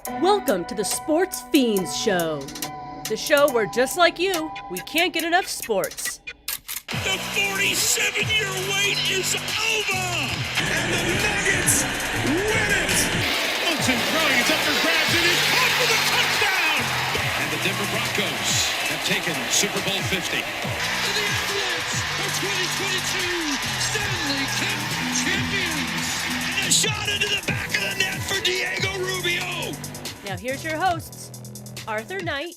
Welcome to the Sportz Phenz Show. The show where, just like you, we can't get enough sports. The 47-year wait is over! And the Nuggets win it! Johnson throwing, it's up for grabs, and he's caught for the touchdown! And the Denver Broncos have taken Super Bowl 50. And the Avalanche are 2022 Stanley Cup champions! And a shot into the back of the net for Diego Rubio! Now here's your hosts, Arthur Knight.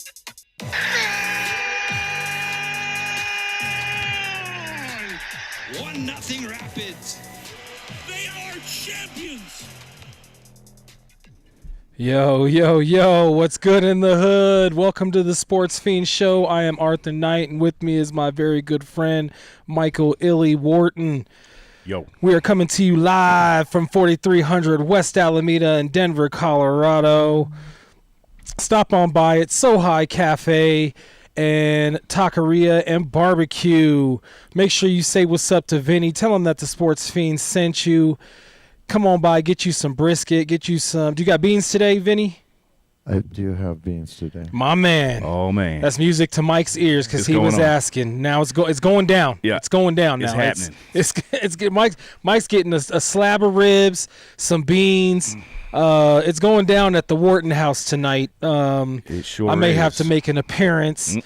1-0 Rapids. They are champions. Yo, what's good in the hood? Welcome to the Sportz Phenz Show. I am Arthur Knight, and with me is my very good friend, Michael Illy Wharton. Yo. We are coming to you live from 4300 West Alameda in Denver, Colorado. Stop on by at So High Cafe and Taqueria and Barbecue. Make sure you say what's up to Vinny. Tell him that the Sportz Phenz sent you. Come on by, get you some brisket, get you some. Do you got beans today, Vinny? I do have beans today. My man. Oh, man. That's music to Mike's ears because he was asking. Now it's going down. Yeah. It's going down it's now. Happening. It's Mike's getting a slab of ribs, some beans. It's going down at the Wharton house tonight. It sure I may have to make an appearance.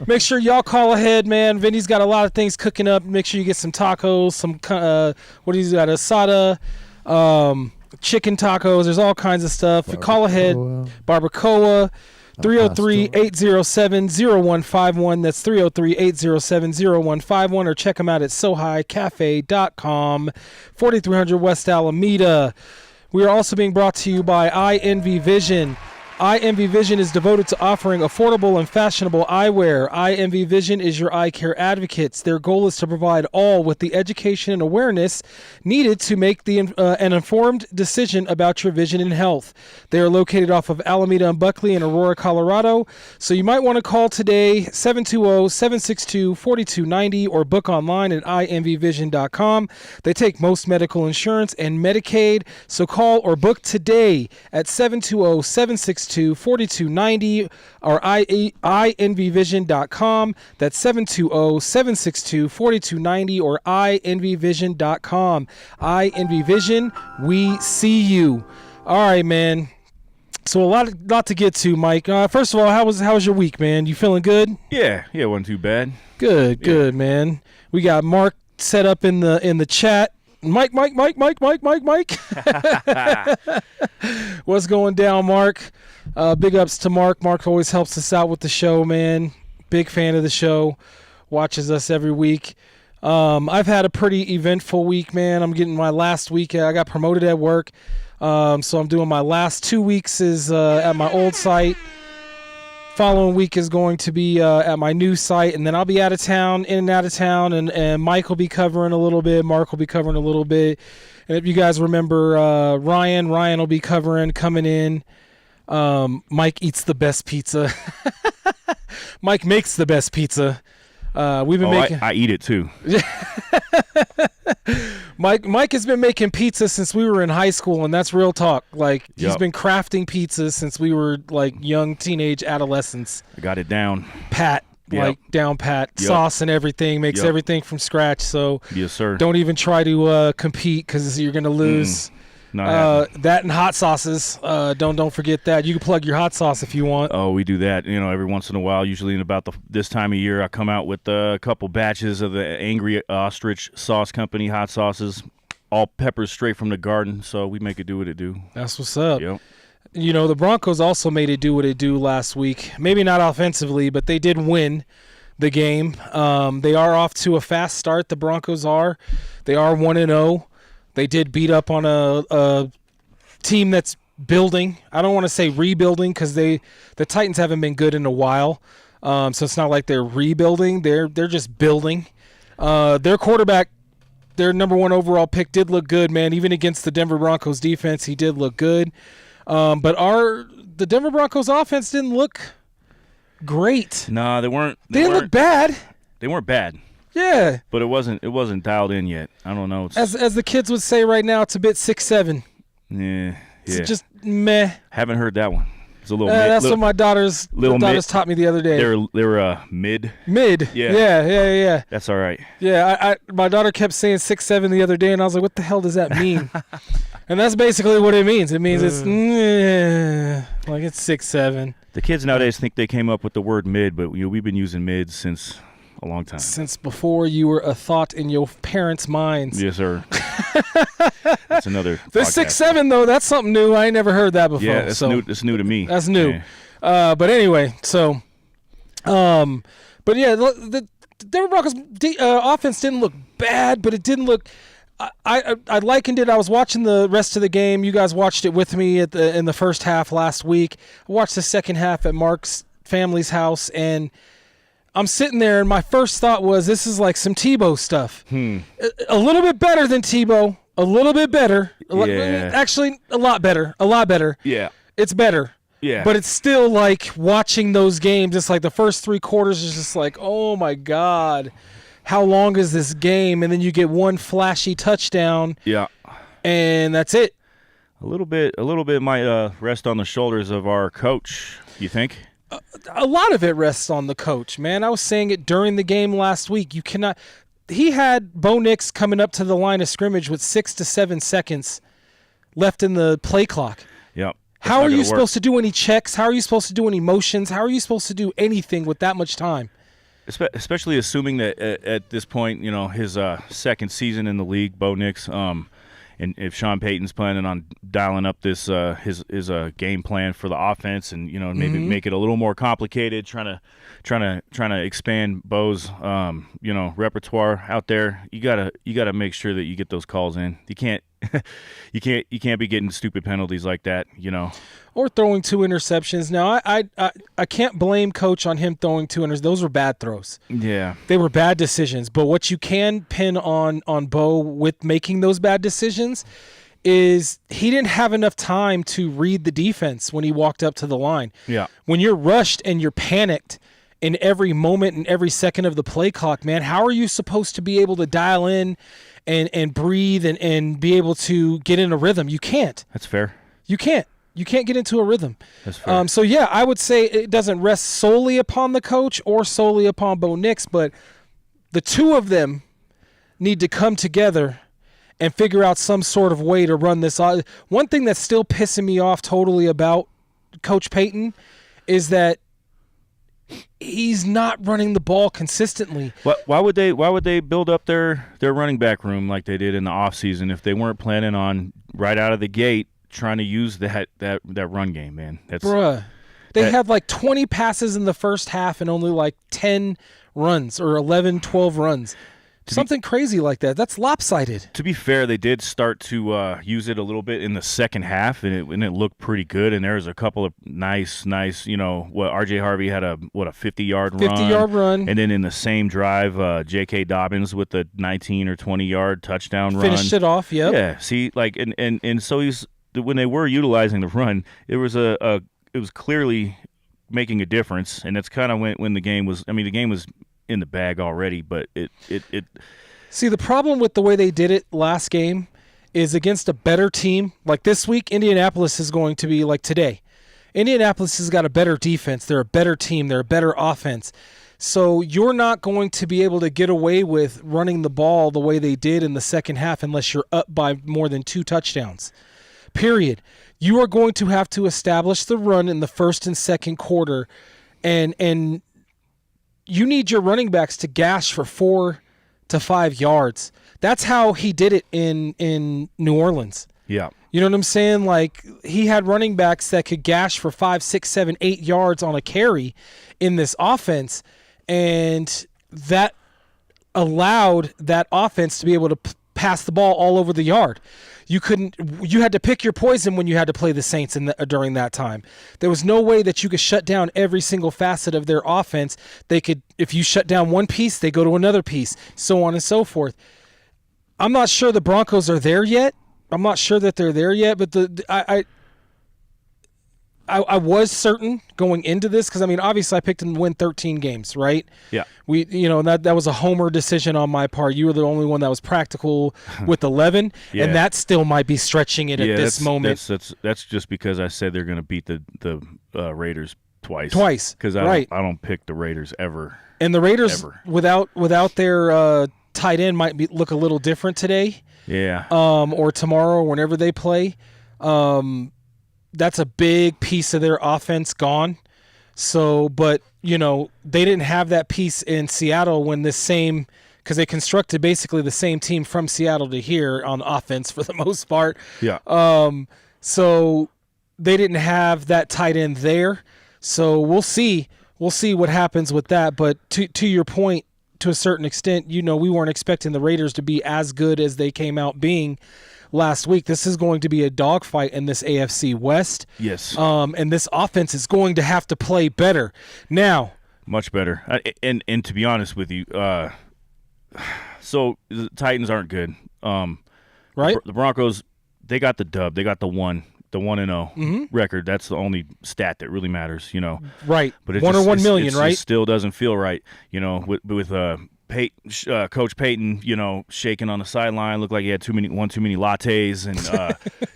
Make sure y'all call ahead, man. Vinny's got a lot of things cooking up. Make sure you get some tacos, some what he's got, asada, chicken tacos. There's all kinds of stuff. Call ahead. Barbacoa. 303-807-0151. That's 303-807-0151. Or check them out at sohighcafe.com. 4300 West Alameda. We are also being brought to you by iEnvy Vision. iEnvy Vision is devoted to offering affordable and fashionable eyewear. iEnvy Vision is your eye care advocates. Their goal is to provide all with the education and awareness needed to make an informed decision about your vision and health. They are located off of Alameda and Buckley in Aurora, Colorado. So you might want to call today, 720-762-4290, or book online at ienvyvision.com. They take most medical insurance and Medicaid. So call or book today at 720-762-4290 or ienvyvision.com. That's 720-762-4290 or ienvyvision.com. iEnvyVision, we see you. All right, man. So a lot to get to, Mike. First of all, how was your week, man? You feeling good? Yeah, wasn't too bad. Good, man. We got Mark set up in the chat. Mike. What's going down, Mark? Big ups to Mark. Mark always helps us out with the show, man. Big fan of the show. Watches us every week. I've had a pretty eventful week, man. I'm getting my last week. I got promoted at work. So I'm doing my last 2 weeks is at my old site. Following week is going to be at my new site, and then I'll be in and out of town, and Mike will be covering a little bit, Mark will be covering a little bit, and if you guys remember Ryan will be coming in. Mike eats the best pizza. Mike makes the best pizza. We've been making. I eat it too. Mike has been making pizza since we were in high school, and that's real talk. Like, he's been crafting pizzas since we were like young teenage adolescents. I got it down. Pat. Down pat. Sauce and everything. Makes everything from scratch. So yes, sir. Don't even try to compete because you're going to lose. That and hot sauces. Don't forget that. You can plug your hot sauce if you want. Oh, we do that. Every once in a while. Usually in about this time of year, I come out with a couple batches of the Angry Ostrich Sauce Company hot sauces, all peppers straight from the garden. So we make it do what it do. That's what's up. Yep. The Broncos also made it do what it do last week. Maybe not offensively, but they did win the game. They are off to a fast start. The Broncos are. They are 1-0. They did beat up on a team that's building. I don't want to say rebuilding because the Titans haven't been good in a while. So it's not like they're rebuilding. They're just building. Their quarterback, their number one overall pick, did look good, man. Even against the Denver Broncos defense, he did look good. But the Denver Broncos offense didn't look great. No, they weren't. They didn't look bad. They weren't bad. Yeah. But it wasn't dialed in yet. I don't know. As the kids would say right now, it's a bit 6'7". Yeah. It's Yeah. just meh. Haven't heard that one. It's a little. That's what my daughters taught me the other day. They were mid. Mid. Yeah. Yeah. That's all right. Yeah, my daughter kept saying 6'7" the other day, and I was like, what the hell does that mean? And that's basically what it means. It means it's like it's 6'7". The kids nowadays think they came up with the word mid, but we've been using mid since a long time. Since before you were a thought in your parents' minds. Yes, sir. That's another. The podcast. 6'7" though, that's something new. I ain't never heard that before. Yeah, it's new to me. That's new. Yeah. But anyway, so, but yeah, the Denver Broncos offense didn't look bad, but it didn't look. I likened it. I was watching the rest of the game. You guys watched it with me in the first half last week. I watched the second half at Mark's family's house, and I'm sitting there, and my first thought was, this is like some Tebow stuff. A little bit better than Tebow. A little bit better. Actually, a lot better. A lot better. Yeah. It's better. Yeah. But it's still like watching those games. It's like the first 3 quarters is just like, oh, my God. How long is this game? And then you get one flashy touchdown. Yeah. And that's it. A little bit might rest on the shoulders of our coach, you think? A lot of it rests on the coach, man. I was saying it during the game last week. You cannot – he had Bo Nix coming up to the line of scrimmage with 6 to 7 seconds left in the play clock. Yep. How are you supposed to do any checks? How are you supposed to do any motions? How are you supposed to do anything with that much time? Especially assuming that at this point, his second season in the league, Bo Nix, and if Sean Payton's planning on dialing up this his game plan for the offense, and maybe make it a little more complicated, trying to expand Bo's repertoire out there, you gotta make sure that you get those calls in. You can't you can't be getting stupid penalties like that, Or throwing 2 interceptions. Now, I can't blame Coach on him throwing 2 interceptions. Those were bad throws. Yeah. They were bad decisions. But what you can pin on Bo with making those bad decisions is he didn't have enough time to read the defense when he walked up to the line. Yeah. When you're rushed and you're panicked in every moment and every second of the play clock, man, how are you supposed to be able to dial in and breathe and be able to get in a rhythm? You can't. That's fair. You can't. You can't get into a rhythm. That's fair. So, yeah, I would say it doesn't rest solely upon the coach or solely upon Bo Nix, but the two of them need to come together and figure out some sort of way to run this. One thing that's still pissing me off totally about Coach Payton is that he's not running the ball consistently. Why would they build up their running back room like they did in the offseason if they weren't planning on right out of the gate trying to use that run game, man? They had like 20 passes in the first half and only like 10 runs or 11, 12 runs. Something crazy like that. That's lopsided. To be fair, they did start to use it a little bit in the second half, and it looked pretty good. And there was a couple of nice. R.J. Harvey had a 50-yard run. 50-yard run. And then in the same drive, J.K. Dobbins with the 19 or 20-yard touchdown run. Finished it off. Yep. Yeah. See, and so when they were utilizing the run, it was clearly making a difference, and that's kind of when the game was. I mean, the game was in the bag already, but it See, the problem with the way they did it last game is against a better team. Like this week, Indianapolis is going to be like today. Indianapolis has got a better defense. They're a better team. They're a better offense. So you're not going to be able to get away with running the ball the way they did in the second half unless you're up by more than 2 touchdowns. Period. You are going to have to establish the run in the first and second quarter, and you need your running backs to gash for 4 to 5 yards. That's how he did it in New Orleans. Yeah. You know what I'm saying? Like, he had running backs that could gash for 5, 6, 7, 8 yards on a carry in this offense, and that allowed that offense to be able to pass the ball all over the yard. You had to pick your poison when you had to play the Saints during that time. There was no way that you could shut down every single facet of their offense. If you shut down one piece, they go to another piece, so on and so forth. I'm not sure the Broncos are there yet. I'm not sure that they're there yet, but I I was certain going into this because, I mean, obviously I picked them to win 13 games, right? Yeah. That was a homer decision on my part. You were the only one that was practical with 11, Yeah. and that still might be stretching it at this moment. That's just because I said they're going to beat the Raiders twice. Because I don't pick the Raiders ever. And the Raiders, ever. without their tight end, might look a little different today. Yeah. Or tomorrow, whenever they play. That's a big piece of their offense gone. So, but, they didn't have that piece in Seattle when because they constructed basically the same team from Seattle to here on offense for the most part. Yeah. So they didn't have that tight end there. So we'll see what happens with that. But to your point, to a certain extent, we weren't expecting the Raiders to be as good as they came out being last week. This is going to be a dogfight in this AFC West. Yes. And this offense is going to have to play better. Now, much better. And to be honest with you, so the Titans aren't good. right? The Broncos, they got the dub. They got the 1-0 record. That's the only stat that really matters, Right. But it 1 or 1 it million, right? still doesn't feel right, with Coach Payton, shaking on the sideline, looked like he had too many lattes, and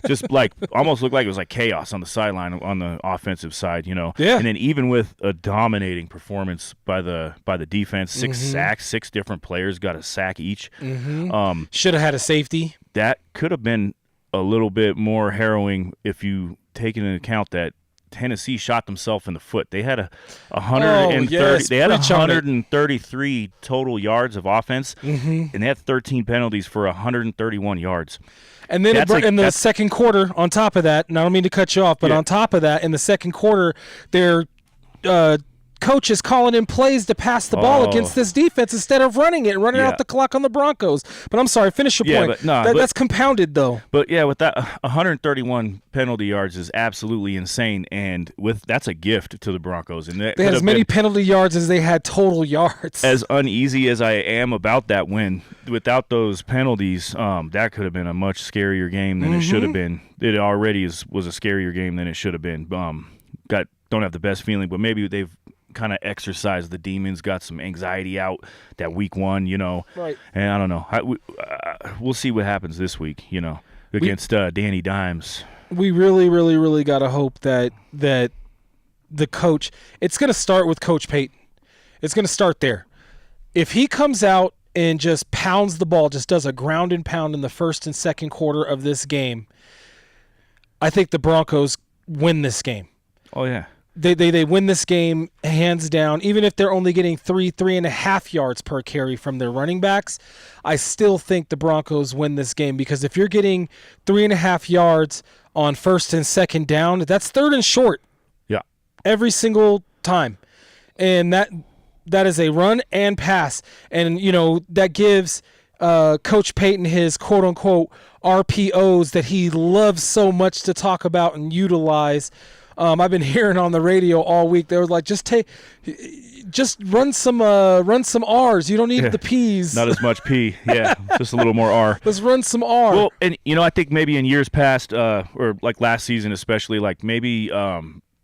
just almost looked like it was like chaos on the sideline on the offensive side, Yeah. And then even with a dominating performance by the defense, 6 sacks, 6 different players got a sack each. Should have had a safety. That could have been a little bit more harrowing if you take into account that Tennessee shot themselves in the foot. They had 133 total yards of offense, and they had 13 penalties for 131 yards. And then in the second quarter, on top of that, and I don't mean to cut you off, but on top of that, in the second quarter, their coach is calling in plays to pass the ball against this defense instead of running out the clock on the Broncos. But I'm sorry, finish your point. That's compounded, though. But, with that, 131 penalty yards is absolutely insane, and that's a gift to the Broncos. And they had as many penalty yards as they had total yards. As uneasy as I am about that win, without those penalties, that could have been a much scarier game than it should have been. It already was a scarier game than it should have been. Don't have the best feeling, but maybe they've kind of exercised the demons, got some anxiety out that week 1, Right. And I don't know. We'll see what happens this week, against Danny Dimes. We really, really, really got to hope that the coach – it's going to start with Coach Payton. It's going to start there. If he comes out and just pounds the ball, just does a ground and pound in the first and second quarter of this game, I think the Broncos win this game. Oh, yeah. They win this game hands down. Even if they're only getting 3.5 yards per carry from their running backs, I still think the Broncos win this game, because if you're getting 3.5 yards on first and second down, that's third and short. Yeah. Every single time. And that is a run and pass. And, that gives Coach Payton his quote-unquote RPOs that he loves so much to talk about and utilize. I've been hearing on the radio all week. They were like, just run some R's. You don't need the P's. Not as much P. Yeah, just a little more R. Let's run some R. Well, and I think maybe in years past, or like last season especially, like maybe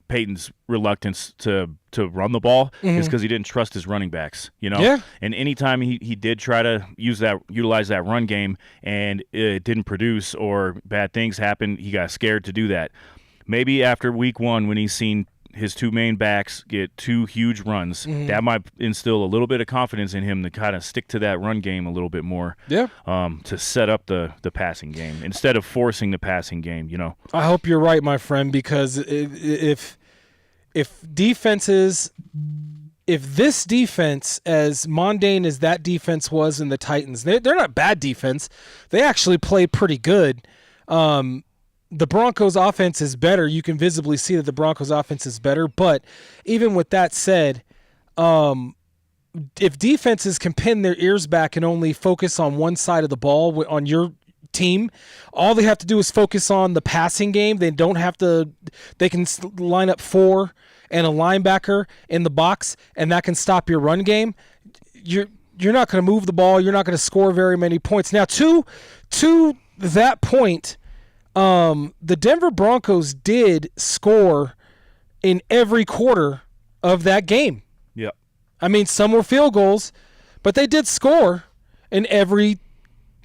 Peyton's reluctance to run the ball is because he didn't trust his running backs. Yeah. And anytime he did try to utilize that run game and it didn't produce or bad things happened, he got scared to do that. Maybe after week 1, when he's seen his 2 main backs get 2 huge runs, that might instill a little bit of confidence in him to kind of stick to that run game a little bit more. Yeah. To set up the passing game instead of forcing the passing game. I hope you're right, my friend, because if this defense, as mundane as that defense was in the Titans, they're not bad defense. They actually played pretty good. The Broncos' offense is better. You can visibly see that the Broncos' offense is better. But even with that said, if defenses can pin their ears back and only focus on one side of the ball on your team, all they have to do is focus on the passing game. They don't have to – they can line up 4 and a linebacker in the box, and that can stop your run game. You're not going to move the ball. You're not going to score very many points. Now, to that point – the Denver Broncos did score in every quarter of that game. Yep. I mean, some were field goals, but they did score in every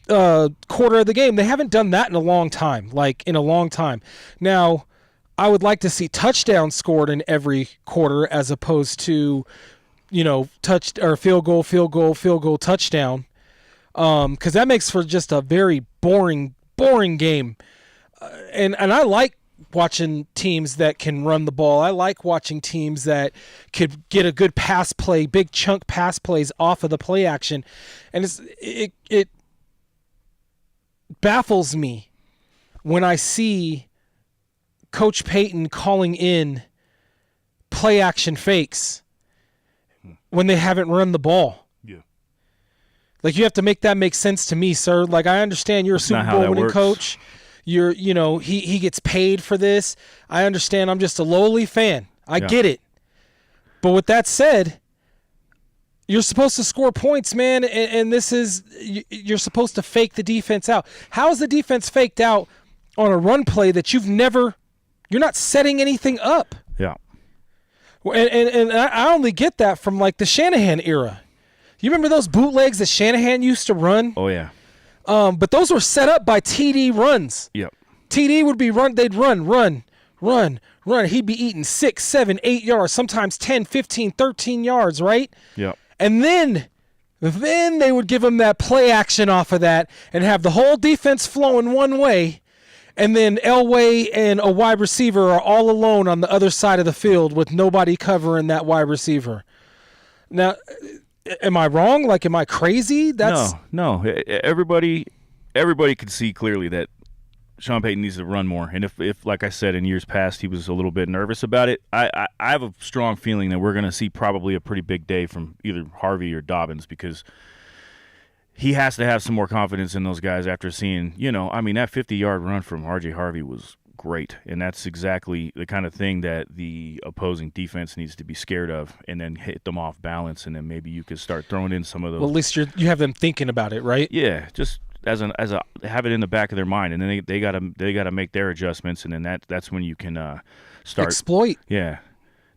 quarter of the game. They haven't done that in a long time, Now, I would like to see touchdowns scored in every quarter as opposed to, field goal, touchdown. Because that makes for just a very boring game. And I like watching teams that can run the ball. I like watching teams that could get a good pass play, big chunk pass plays off of the play action. And it baffles me when I see Coach Payton calling in play action fakes when they haven't run the ball. Yeah. Like, you have to make that make sense to me, sir. Like, I understand you're a Super Bowl winning coach. He gets paid for this. I understand. I'm just a lowly fan. I get it. But with that said, you're supposed to score points, man, and you're supposed to fake the defense out. How is the defense faked out on a run play that you're not setting anything up? Yeah. And I only get that from, like, the Shanahan era. You remember those bootlegs that Shanahan used to run? Oh, yeah. But those were set up by TD runs. Yep. TD would be they'd run. He'd be eating 6, 7, 8 yards, sometimes 10, 15, 13 yards, right? Yep. And then they would give him that play action off of that and have the whole defense flowing one way, and then Elway and a wide receiver are all alone on the other side of the field with nobody covering that wide receiver. Now, am I wrong? Like, am I crazy? No. Everybody could see clearly that Sean Payton needs to run more. And if like I said, in years past, he was a little bit nervous about it, I have a strong feeling that we're going to see probably a pretty big day from either Harvey or Dobbins, because he has to have some more confidence in those guys after seeing, that 50-yard run from R.J. Harvey was great, and that's exactly the kind of thing that the opposing defense needs to be scared of, and then hit them off balance, and then maybe you could start throwing in some of those. Well, at least you have them thinking about it, right? Yeah, just as a have it in the back of their mind, and then they gotta make their adjustments, and then that's when you can start exploit. Yeah,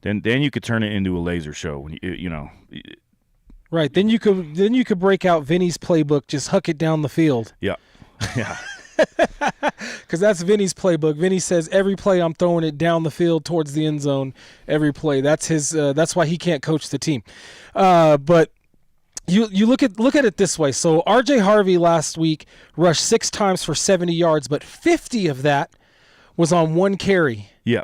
then you could turn it into a laser show when you. Right, then you could break out Vinny's playbook, just huck it down the field. Yeah, yeah. Because that's Vinny's playbook. Vinny says every play I'm throwing it down the field towards the end zone. Every play. That's his. That's why he can't coach the team. But you look at it this way. So R.J. Harvey last week rushed 6 times for 70 yards, but 50 of that was on one carry. Yeah.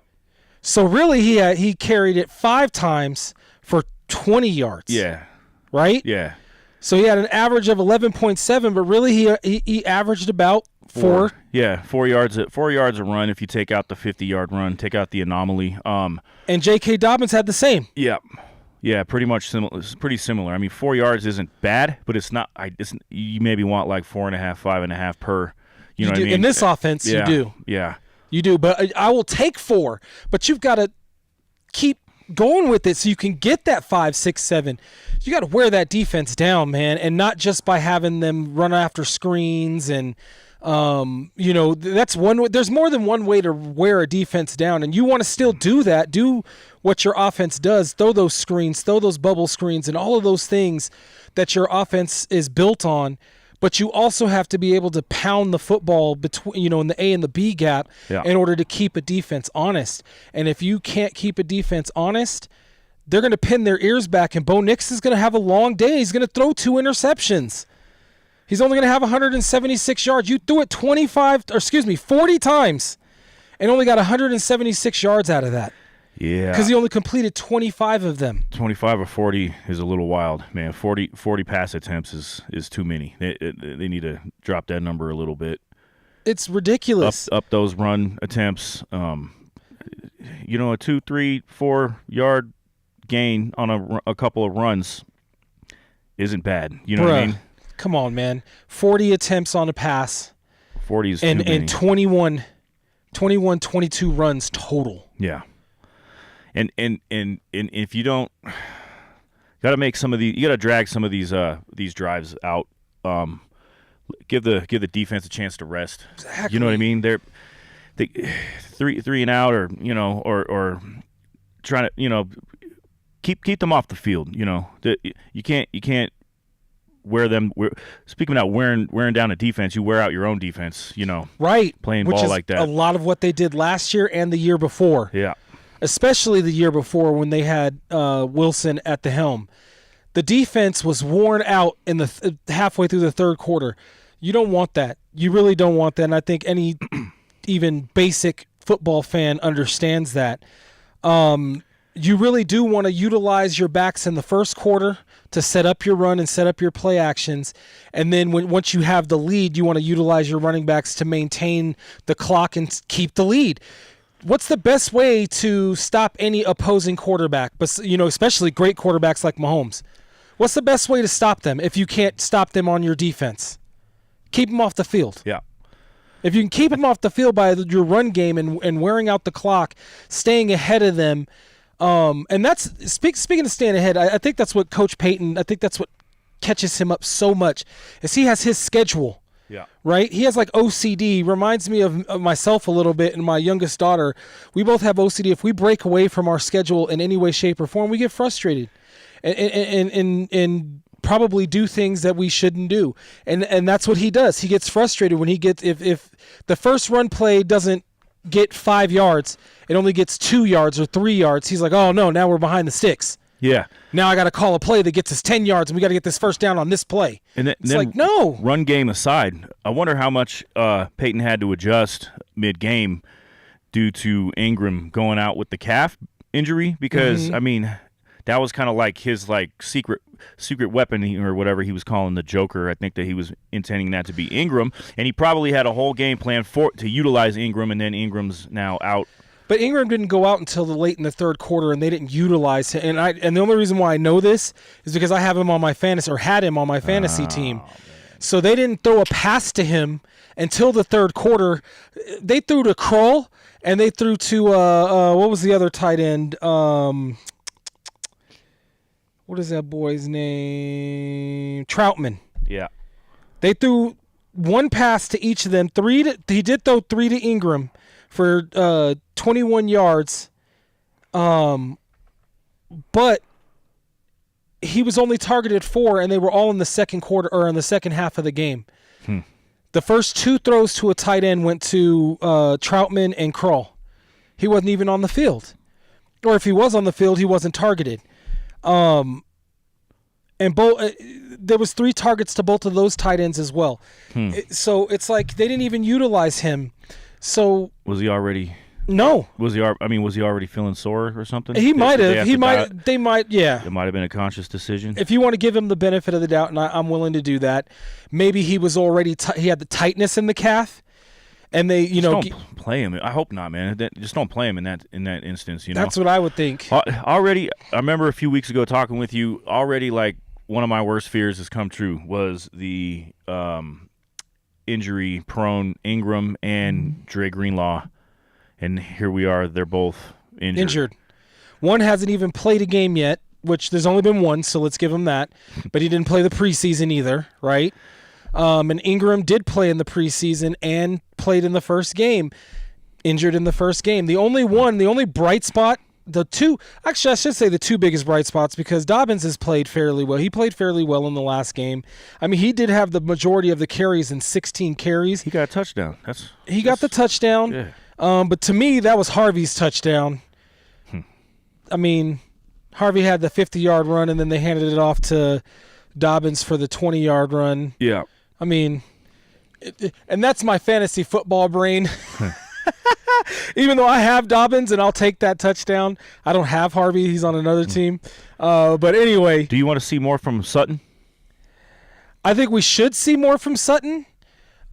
So really, he carried it 5 times for 20 yards. Yeah. Right. Yeah. So he had an average of 11.7, but really he averaged about 4. Yeah, 4 yards. 4 yards a run. If you take out the 50-yard run, take out the anomaly. And J.K. Dobbins had the same. Yeah. Yeah, pretty much similar. It's pretty similar. I mean, 4 yards isn't bad, but it's not. You maybe want like 4.5, 5.5 per. You know what I mean? In this offense, yeah, you do. Yeah. You do, but I will take 4. But you've got to keep going with it so you can get that 5, 6, 7. You got to wear that defense down, man, and not just by having them run after screens and. That's one way. There's more than one way to wear a defense down, and you want to still do that. Do what your offense does. Throw those screens, throw those bubble screens, and all of those things that your offense is built on. But you also have to be able to pound the football between, in the A and the B gap in order to keep a defense honest. And if you can't keep a defense honest, they're going to pin their ears back, and Bo Nix is going to have a long day. He's going to throw 2 interceptions. He's only going to have 176 yards. You threw it 40 times and only got 176 yards out of that. Yeah. Because he only completed 25 of them. 25 or 40 is a little wild, man. 40 pass attempts is too many. They need to drop that number a little bit. It's ridiculous. Up those run attempts. A 2, 3, 4 yard gain on a couple of runs isn't bad. You know what I mean? Come on, man. 40 attempts on a pass. 40 is too many. And 21, 22 runs total. Yeah. And if you don't, got to make some of you got to drag some of these drives out. Give the defense a chance to rest. Exactly. You know what I mean? They're three and out, or trying to keep them off the field. You can't wear them. Speaking about wearing down a defense, you wear out your own defense. Right, playing which ball is like that. A lot of what they did last year and the year before. Yeah, especially the year before when they had Wilson at the helm. The defense was worn out in the halfway through the third quarter. You don't want that. You really don't want that. And I think any even basic football fan understands that. You really do want to utilize your backs in the first quarter to set up your run and set up your play actions. And then once you have the lead, you want to utilize your running backs to maintain the clock and keep the lead. What's the best way to stop any opposing quarterback, but especially great quarterbacks like Mahomes? What's the best way to stop them if you can't stop them on your defense? Keep them off the field. Yeah. If you can keep them off the field by your run game and wearing out the clock, staying ahead of them, and that's speaking of staying ahead, I think that's what Coach Payton, I think that's what catches him up so much, is he has his schedule. Yeah. Right? He has like OCD. Reminds me of myself a little bit and my youngest daughter. We both have OCD. If we break away from our schedule in any way, shape, or form, we get frustrated and probably do things that we shouldn't do. And that's what he does. He gets frustrated when he gets if the first run play doesn't get 5 yards, it only gets 2 yards or 3 yards. He's like, oh no, now we're behind the sticks. Yeah. Now I got to call a play that gets us 10 yards, and we got to get this first down on this play. And it's like, no. Run game aside, I wonder how much Peyton had to adjust mid-game due to Ingram going out with the calf injury because, that was kind of like his secret weapon or whatever he was calling the Joker. I think that he was intending that to be Ingram, and he probably had a whole game plan to utilize Ingram, and then Ingram's now out. But Ingram didn't go out until the late in the third quarter, and they didn't utilize him. And the only reason why I know this is because I have him on my fantasy or had him on my fantasy team. Man. So they didn't throw a pass to him until the third quarter. They threw to Kroll, and they threw to what was the other tight end? What is that boy's name? Troutman. Yeah. They threw one pass to each of them. He did throw 3 to Ingram for 21 yards, but he was only targeted 4, and they were all in the second quarter or in the second half of the game. The first 2 throws to a tight end went to Troutman and Kroll. He wasn't even on the field, or if he was on the field, he wasn't targeted. And there was 3 targets to both of those tight ends as well. So it's like they didn't even utilize him. So was he already? No. Was he already feeling sore or something? He might have. They might. Yeah. It might have been a conscious decision. If you want to give him the benefit of the doubt, and I'm willing to do that, maybe he was already he had the tightness in the calf, and they don't play him. I hope not, man. Just don't play him in that instance. That's what I would think. Already, I remember a few weeks ago talking with you. Already, one of my worst fears has come true. Was the injury-prone Ingram and Dre Greenlaw, and here we are. They're both injured. One hasn't even played a game yet, which there's only been one, so let's give him that. But he didn't play the preseason either, right? And Ingram did play in the preseason and played in the first game, injured in the first game. The only bright spot, I should say the 2 biggest bright spots, because Dobbins has played fairly well. He played fairly well in the last game. I mean, he did have the majority of the carries in 16 carries. He got a touchdown. He got the touchdown. Yeah. But to me, that was Harvey's touchdown. I mean, Harvey had the 50-yard run, and then they handed it off to Dobbins for the 20-yard run. Yeah. I mean, and that's my fantasy football brain. Even though I have Dobbins and I'll take that touchdown, I don't have Harvey. He's on another team. But anyway. Do you want to see more from Sutton? I think we should see more from Sutton.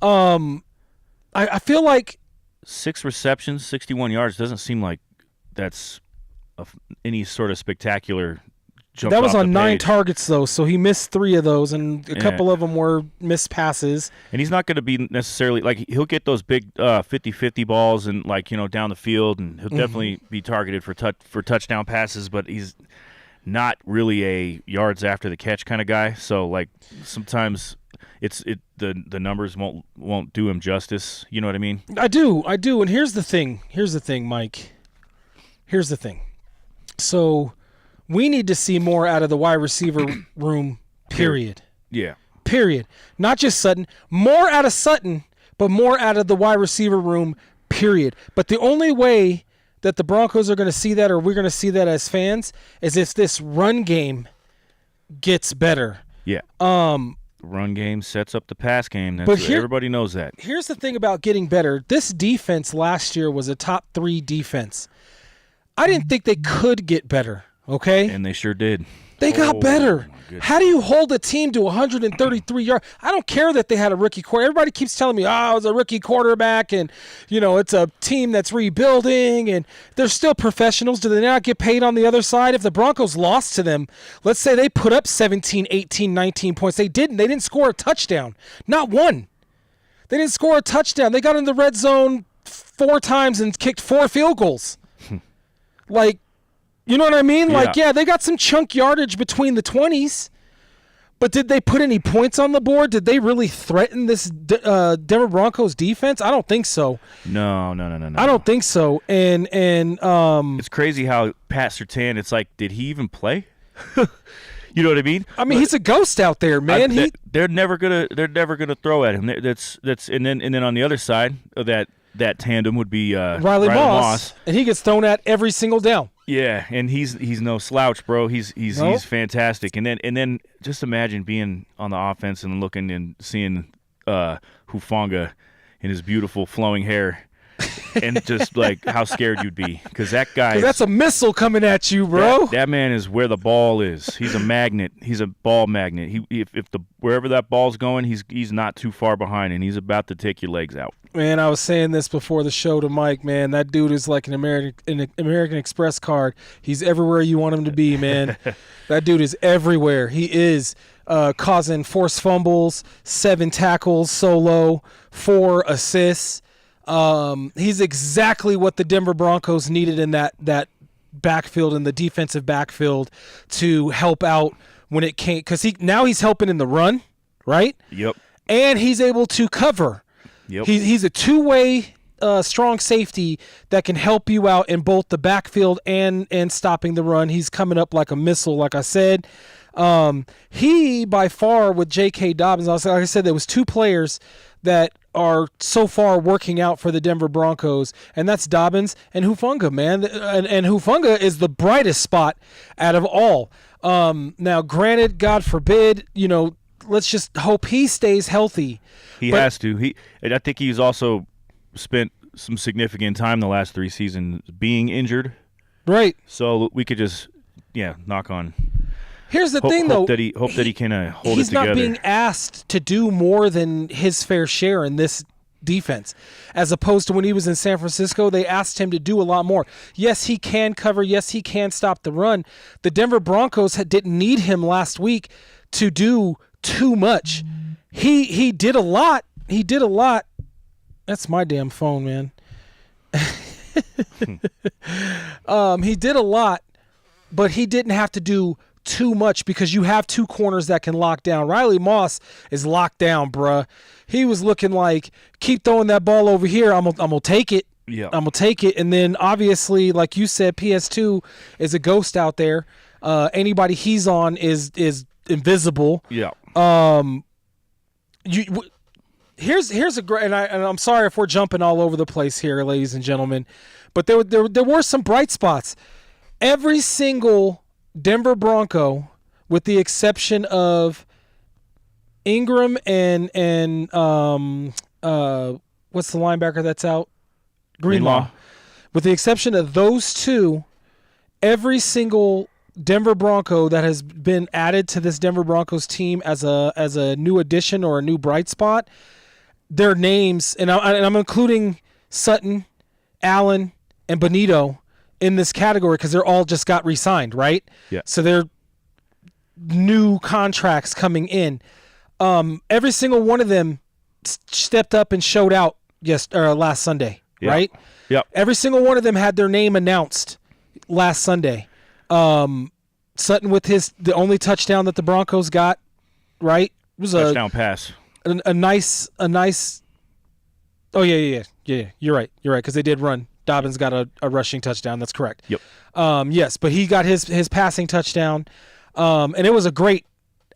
I feel like 6 receptions, 61 yards doesn't seem like that's any sort of spectacular jump. That was off on the 9 page. targets, though, so he missed 3 of those, and a couple of them were missed passes. And he's not going to be necessarily he'll get those big 50-50 balls and down the field, and he'll definitely be targeted for touchdown passes. But he's not really a yards after the catch kind of guy. So sometimes the numbers won't do him justice. You know what I mean? I do. And here's the thing, Mike. Here's the thing. So we need to see more out of the wide receiver room, period. Yeah. Period. Not just Sutton. More out of Sutton, but more out of the wide receiver room, period. But the only way that the Broncos are going to see that, or we're going to see that as fans, is if this run game gets better. Yeah. Run game sets up the pass game. Everybody knows that. Here's the thing about getting better. This defense last year was a top 3 defense. I didn't think they could get better, okay? And they sure did. They got better. How do you hold a team to 133 yards? I don't care that they had a rookie quarterback. Everybody keeps telling me, it was a rookie quarterback, and, it's a team that's rebuilding, and they're still professionals. Do they not get paid on the other side? If the Broncos lost to them, let's say they put up 17, 18, 19 points. They didn't. They didn't score a touchdown. Not one. They didn't score a touchdown. They got in the red zone 4 times and kicked 4 field goals. You know what I mean? Yeah. They got some chunk yardage between the 20s, but did they put any points on the board? Did they really threaten this Denver Broncos defense? I don't think so. No. I don't think so. And it's crazy how Pat Surtain, it's like, did he even play? You know what I mean? I mean, he's a ghost out there, man. They're never gonna throw at him. That's and then on the other side of that tandem would be Riley Moss, and he gets thrown at every single down. Yeah, and he's no slouch, bro. He's fantastic. And then just imagine being on the offense and looking and seeing Hufanga in his beautiful flowing hair, and just like how scared you'd be, because that guy. That's a missile coming at you, bro. That man is where the ball is. He's a magnet. He's a ball magnet. Wherever that ball's going, he's not too far behind, and he's about to take your legs out. Man, I was saying this before the show to Mike, man. That dude is like an American Express card. He's everywhere you want him to be, man. That dude is everywhere. He is causing forced fumbles, 7 tackles solo, 4 assists. He's exactly what the Denver Broncos needed in that backfield, in the defensive backfield, to help out when it came. Because now he's helping in the run, right? Yep. And he's able to cover. Yep. He's a two-way strong safety that can help you out in both the backfield and stopping the run. He's coming up like a missile, like I said. He, by far, with J.K. Dobbins, like I said, there was 2 players that are so far working out for the Denver Broncos, and that's Dobbins and Hufanga, man. And Hufanga is the brightest spot out of all. Now, granted, God forbid, let's just hope he stays healthy. He has to. I think he's also spent some significant time the last 3 seasons being injured. Right. So we could just, knock on. Here's the thing, though. Hope that he can hold it together. He's not being asked to do more than his fair share in this defense, as opposed to when he was in San Francisco. They asked him to do a lot more. Yes, he can cover. Yes, he can stop the run. The Denver Broncos didn't need him last week to do too much. He did a lot. That's my damn phone, man. He did a lot, but he didn't have to do too much, because you have 2 corners that can lock down. Riley Moss is locked down, bruh. He was looking like, keep throwing that ball over here. I'm gonna take it. Yeah. I'm gonna take it. And then obviously, like you said, PS2 is a ghost out there. Anybody he's on is invisible. Yeah. Here's a great, and I'm sorry if we're jumping all over the place here, ladies and gentlemen, but there were some bright spots. Every single Denver Bronco, with the exception of Ingram and what's the linebacker that's out? Greenlaw. With the exception of those 2, every single Denver Bronco that has been added to this Denver Broncos team as a new addition or a new bright spot, their names, and I'm including Sutton, Allen, and Bonito in this category, because they're all just got re-signed, right? Yeah. So they're new contracts coming in. Every single one of them stepped up and showed out last Sunday, right? Yep. Every single one of them had their name announced last Sunday. Sutton with the only touchdown that the Broncos got, right? It was touchdown pass. A nice. Oh yeah. You're right. Because they did run Dobbins got a rushing touchdown. That's correct. Yep. Yes, but he got his passing touchdown, and it was a great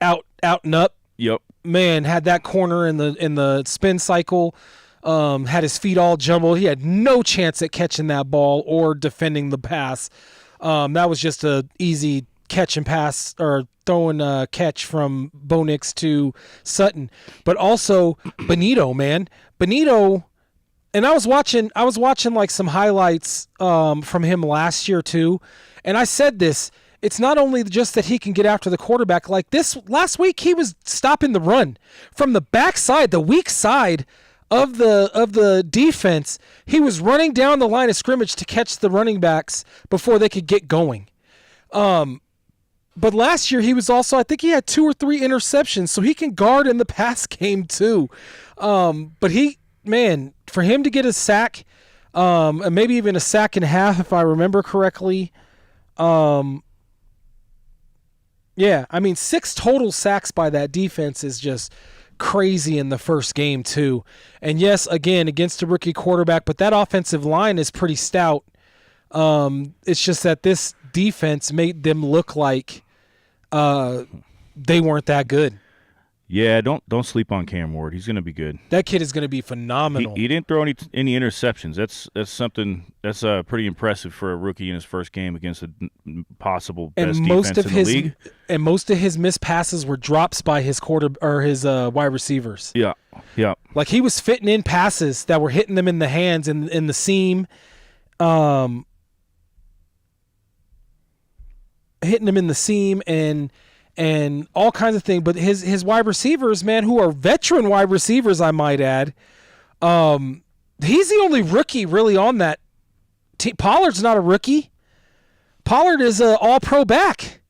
out and up. Yep. Man, had that corner in the spin cycle, had his feet all jumbled. He had no chance at catching that ball or defending the pass. That was just a easy catch and pass or throwing a catch from Bo Nix to Sutton. But also Benito, man. Benito, and I was watching like some highlights from him last year too, and I said this. It's not only just that he can get after the quarterback. Like this last week, he was stopping the run from the backside, the weak side of the defense. He was running down the line of scrimmage to catch the running backs before they could get going. But last year he was also, I think he had 2 or 3 interceptions, so he can guard in the pass game too. But for him to get a sack, and maybe even a sack and a half if I remember correctly. Yeah, I mean 6 total sacks by that defense is just crazy in the first game too. And yes, again, against a rookie quarterback, but that offensive line is pretty stout. It's just that this defense made them look like they weren't that good. Yeah, don't sleep on Cam Ward. He's going to be good. That kid is going to be phenomenal. He didn't throw any interceptions. That's something that's pretty impressive for a rookie in his first game against a possible best defense in the league. And most of his missed passes were drops by his wide receivers. Yeah. Like he was fitting in passes that were hitting them in the hands and in the seam, hitting them in the seam and all kinds of things. But his wide receivers, man, who are veteran wide receivers, I might add, he's the only rookie really on that team. Pollard's not a rookie. Pollard is an all-pro back.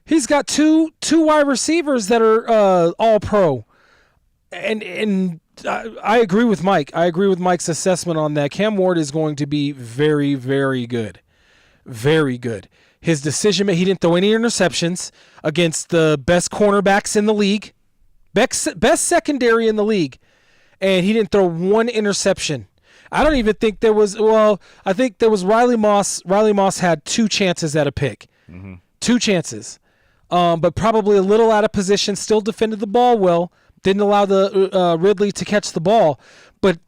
He's got two wide receivers that are all-pro. And I agree with Mike. I agree with Mike's assessment on that. Cam Ward is going to be very, very good. Very good. His decision, he didn't throw any interceptions against the best cornerbacks in the league, best secondary in the league, and he didn't throw 1 interception. I don't even think there was. Well, I think there was Riley Moss. Riley Moss had 2 chances at a pick, 2 chances, but probably a little out of position. Still defended the ball well. Didn't allow the Ridley to catch the ball, but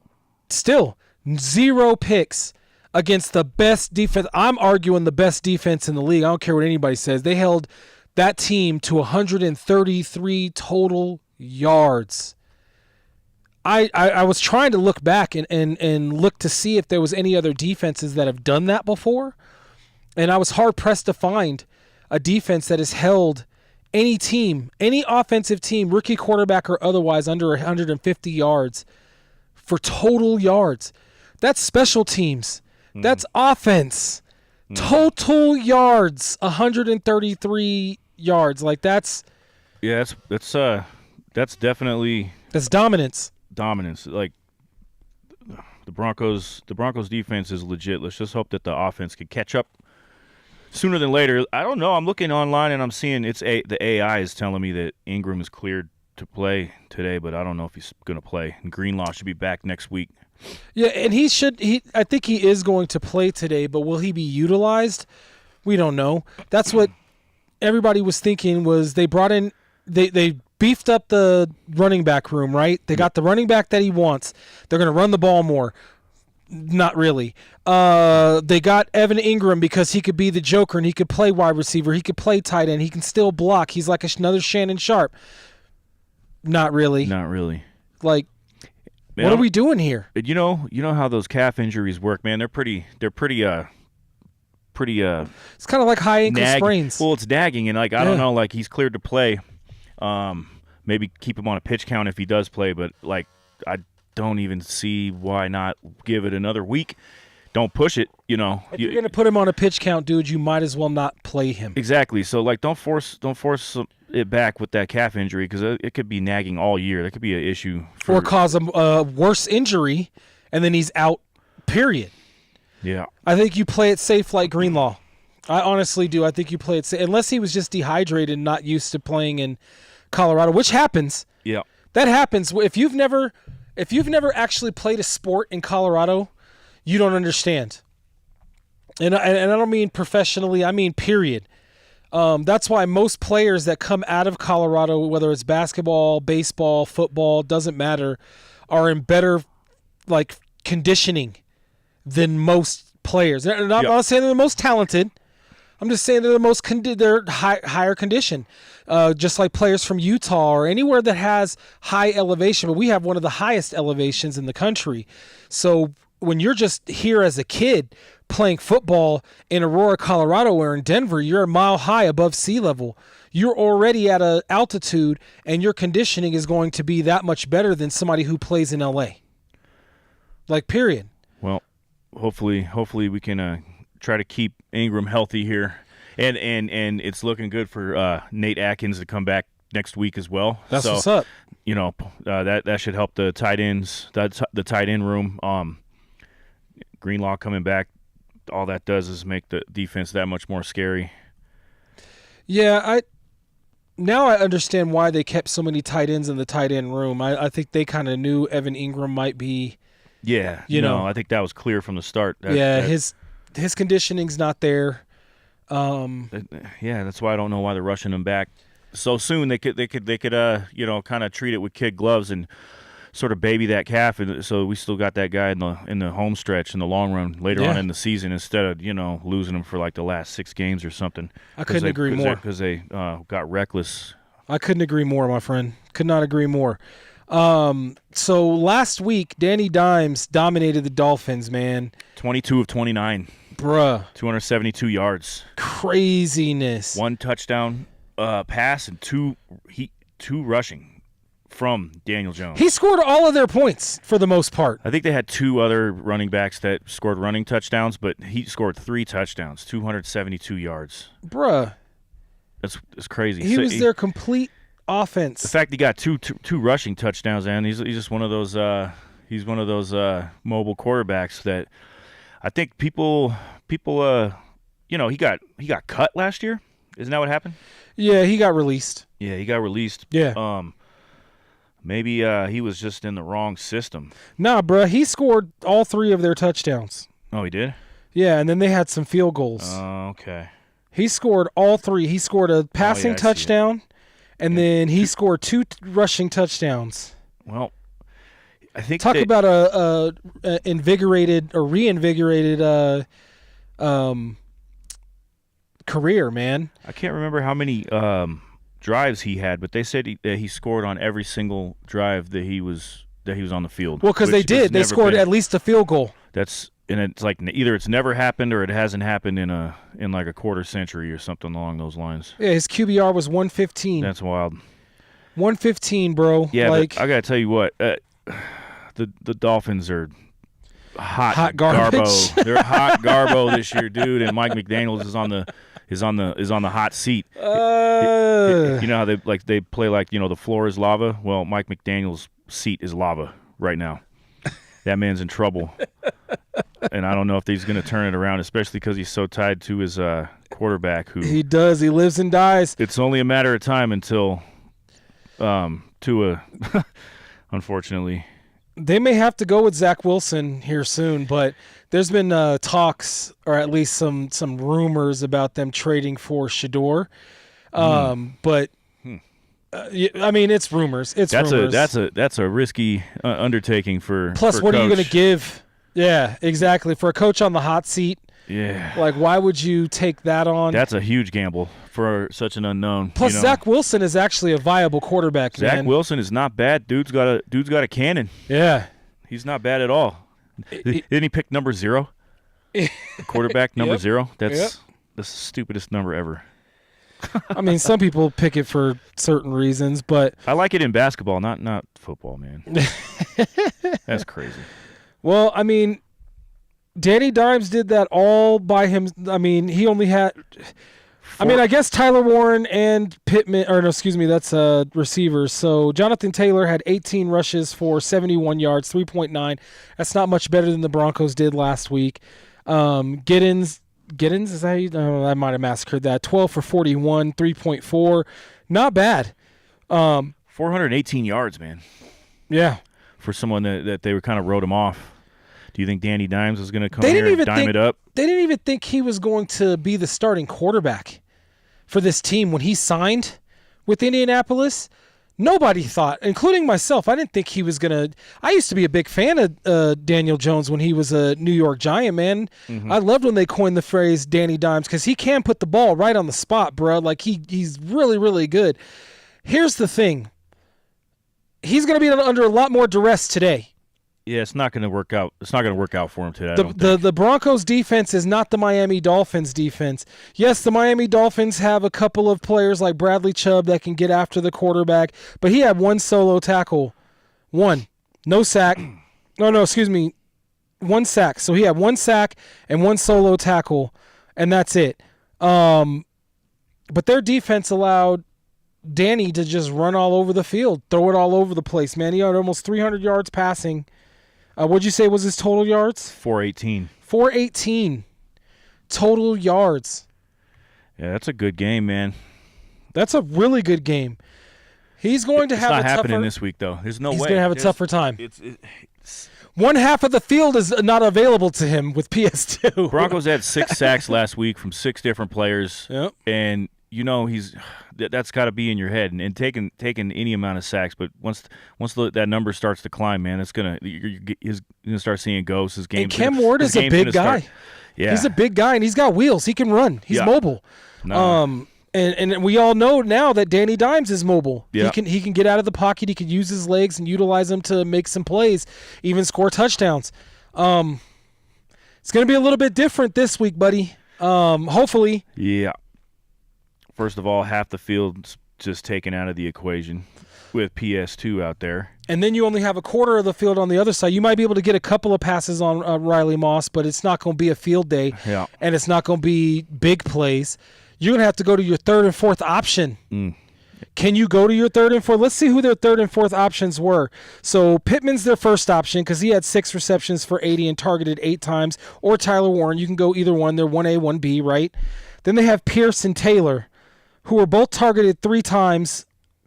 still 0 picks. Against the best defense. I'm arguing the best defense in the league. I don't care what anybody says. They held that team to 133 total yards. I was trying to look back and look to see if there was any other defenses that have done that before. And I was hard-pressed to find a defense that has held any team, any offensive team, rookie quarterback or otherwise, under 150 yards for total yards. That's special teams. That's offense. Total yards, 133 yards. Like that's definitely dominance. Dominance. Like the Broncos defense is legit. Let's just hope that the offense can catch up sooner than later. I don't know. I'm looking online and I'm seeing the AI is telling me that Ingram is cleared to play today, but I don't know if he's going to play. And Greenlaw should be back next week. Yeah, and I think he is going to play today, but will he be utilized? We don't know. That's what everybody was thinking was they brought in they beefed up the running back room, right? They got the running back that he wants. They're going to run the ball more. Not really. They got Evan Ingram because he could be the joker and he could play wide receiver. He could play tight end. He can still block. He's like another Shannon Sharp. Not really. Like, man, what are we doing here? You know how those calf injuries work, man. They're pretty. It's kind of like high ankle sprains. Well, it's nagging, and I don't know. Like he's cleared to play. Maybe keep him on a pitch count if he does play, but I don't even see why not give it another week. Don't push it. If you're gonna put him on a pitch count, dude, you might as well not play him. Exactly. So don't force it back with that calf injury because it could be nagging all year. That could be an issue. Or cause him a worse injury, and then he's out, period. Yeah. I think you play it safe like Greenlaw. I honestly do. I think you play it safe. Unless he was just dehydrated and not used to playing in Colorado, which happens. Yeah. That happens. If you've never actually played a sport in Colorado, you don't understand. And I don't mean professionally, I mean period. That's why most players that come out of Colorado, whether it's basketball, baseball, football, doesn't matter, are in better conditioning than most players. I'm not saying they're the most talented. I'm just saying they're the most they're higher condition. Just like players from Utah or anywhere that has high elevation. But we have one of the highest elevations in the country. So when you're just here as a kid playing football in Aurora, Colorado, or in Denver, you're a mile high above sea level. You're already at an altitude, and your conditioning is going to be that much better than somebody who plays in L.A. Period. Well, hopefully we can try to keep Ingram healthy here, and it's looking good for Nate Atkins to come back next week as well. That's what's up. That should help the tight ends, the tight end room. Greenlaw coming back, all that does is make the defense that much more scary. Yeah, now I understand why they kept so many tight ends in the tight end room. I think they kind of knew Evan Ingram might be. Yeah, I think that was clear from the start. His conditioning's not there. That's why I don't know why they're rushing him back so soon. They could kind of treat it with kid gloves and sort of baby that calf, and so we still got that guy in the home stretch in the long run later on in the season instead of losing him for the last 6 games or something. I couldn't agree more because they got reckless. I couldn't agree more, my friend. Could not agree more. So last week, Danny Dimes dominated the Dolphins, man. 22 of 29. Bruh. 272 yards. Craziness. 1 touchdown pass and 2 rushing from Daniel Jones. He scored all of their points for the most part. I think they had 2 other running backs that scored running touchdowns, but he scored 3 touchdowns, 272 yards. Bruh. That's crazy. He was their complete offense. The fact he got two rushing touchdowns, and he's just one of those mobile quarterbacks that I think people he got cut last year. Isn't that what happened? Yeah, he got released. Yeah, he got released. Yeah. Maybe he was just in the wrong system. Nah, bruh, he scored all 3 of their touchdowns. Oh, he did? Yeah, and then they had some field goals. Oh, okay. He scored all 3. He scored a passing touchdown, and then he scored 2 rushing touchdowns. Well, I think talk about a invigorated or reinvigorated career, man. I can't remember how many drives he had, but they said he scored on every single drive that he was on the field. Well, because they did. They scored at least a field goal. And it's either it's never happened or it hasn't happened in a quarter century or something along those lines. Yeah, his QBR was 115. That's wild. 115, bro. Yeah, I gotta tell you what, the Dolphins are hot garbage. Garbo. They're hot Garbo this year, dude. And Mike McDaniels is on the hot seat. You know how they play the floor is lava. Well, Mike McDaniels' seat is lava right now. That man's in trouble. And I don't know if he's going to turn it around, especially because he's so tied to his quarterback. Who he does. He lives and dies. It's only a matter of time until Tua, unfortunately. They may have to go with Zach Wilson here soon, but there's been talks, or at least some rumors about them trading for Shador. But I mean, it's rumors. That's a risky undertaking for. Plus, what are you going to give? Yeah, exactly. For a coach on the hot seat. Yeah. Why would you take that on? That's a huge gamble for such an unknown. Plus, Zach Wilson is actually a viable quarterback. Zach Wilson is not bad. Dude's got a cannon. Yeah. He's not bad at all. Didn't he pick number 0? Quarterback number 0? That's the stupidest number ever. I mean, some people pick it for certain reasons, but I like it in basketball, not football, man. That's crazy. Well, I mean, Danny Dimes did that all by him. I mean, he only had I guess Tyler Warren and Pittman, that's receivers. So Jonathan Taylor had 18 rushes for 71 yards, 3.9. That's not much better than the Broncos did last week. Giddens, is that I might have massacred that. 12 for 41, 3.4. Not bad. 418 yards, man. Yeah. For someone that they were kind of wrote him off. Do you think Danny Dimes is going to come here and dime it up? They didn't even think he was going to be the starting quarterback for this team when he signed with Indianapolis. Nobody thought, including myself, I didn't think he was going to – I used to be a big fan of Daniel Jones when he was a New York Giant, man. I loved when they coined the phrase Danny Dimes because he can put the ball right on the spot, bro. Like, he's really, really good. Here's the thing. He's going to be under a lot more duress today. Yeah, it's not going to work out. It's not going to work out for him today. The Broncos defense is not the Miami Dolphins defense. Yes, the Miami Dolphins have a couple of players like Bradley Chubb that can get after the quarterback, but he had one solo tackle. No sack. No, excuse me. One sack. So he had one sack and one solo tackle, and that's it. But their defense allowed Danny to just run all over the field, throw it all over the place, man. He had almost 300 yards passing. What'd you say was his total yards? 418. 418 total yards. Yeah, that's a good game, man. That's a really good game. He's going to have a tougher... It's not happening this week, though. There's no way. He's going to have a tougher time. It's one half of the field is not available to him with PS2. Broncos had 6 sacks last week from 6 different players. Yep. And, that's got to be in your head. And taking any amount of sacks, but once that number starts to climb, man, you're going to start seeing ghosts. His game. And Cam Ward is a big guy. Yeah. He's a big guy, and he's got wheels. He can run. He's mobile. No. And we all know now that Danny Dimes is mobile. Yeah. He can get out of the pocket. He can use his legs and utilize them to make some plays, even score touchdowns. It's going to be a little bit different this week, buddy. Hopefully. Yeah. First of all, half the field's just taken out of the equation with PS2 out there. And then you only have a quarter of the field on the other side. You might be able to get a couple of passes on Riley Moss, but it's not going to be a field day. Yeah. And it's not going to be big plays. You're going to have to go to your third and fourth option. Can you go to your third and fourth? Let's see who their third and fourth options were. So Pittman's their first option because he had 6 receptions for 80 and targeted 8 times. Or Tyler Warren. You can go either one. They're 1A, 1B, right? Then they have Pierce and Taylor, who were both targeted 3 times.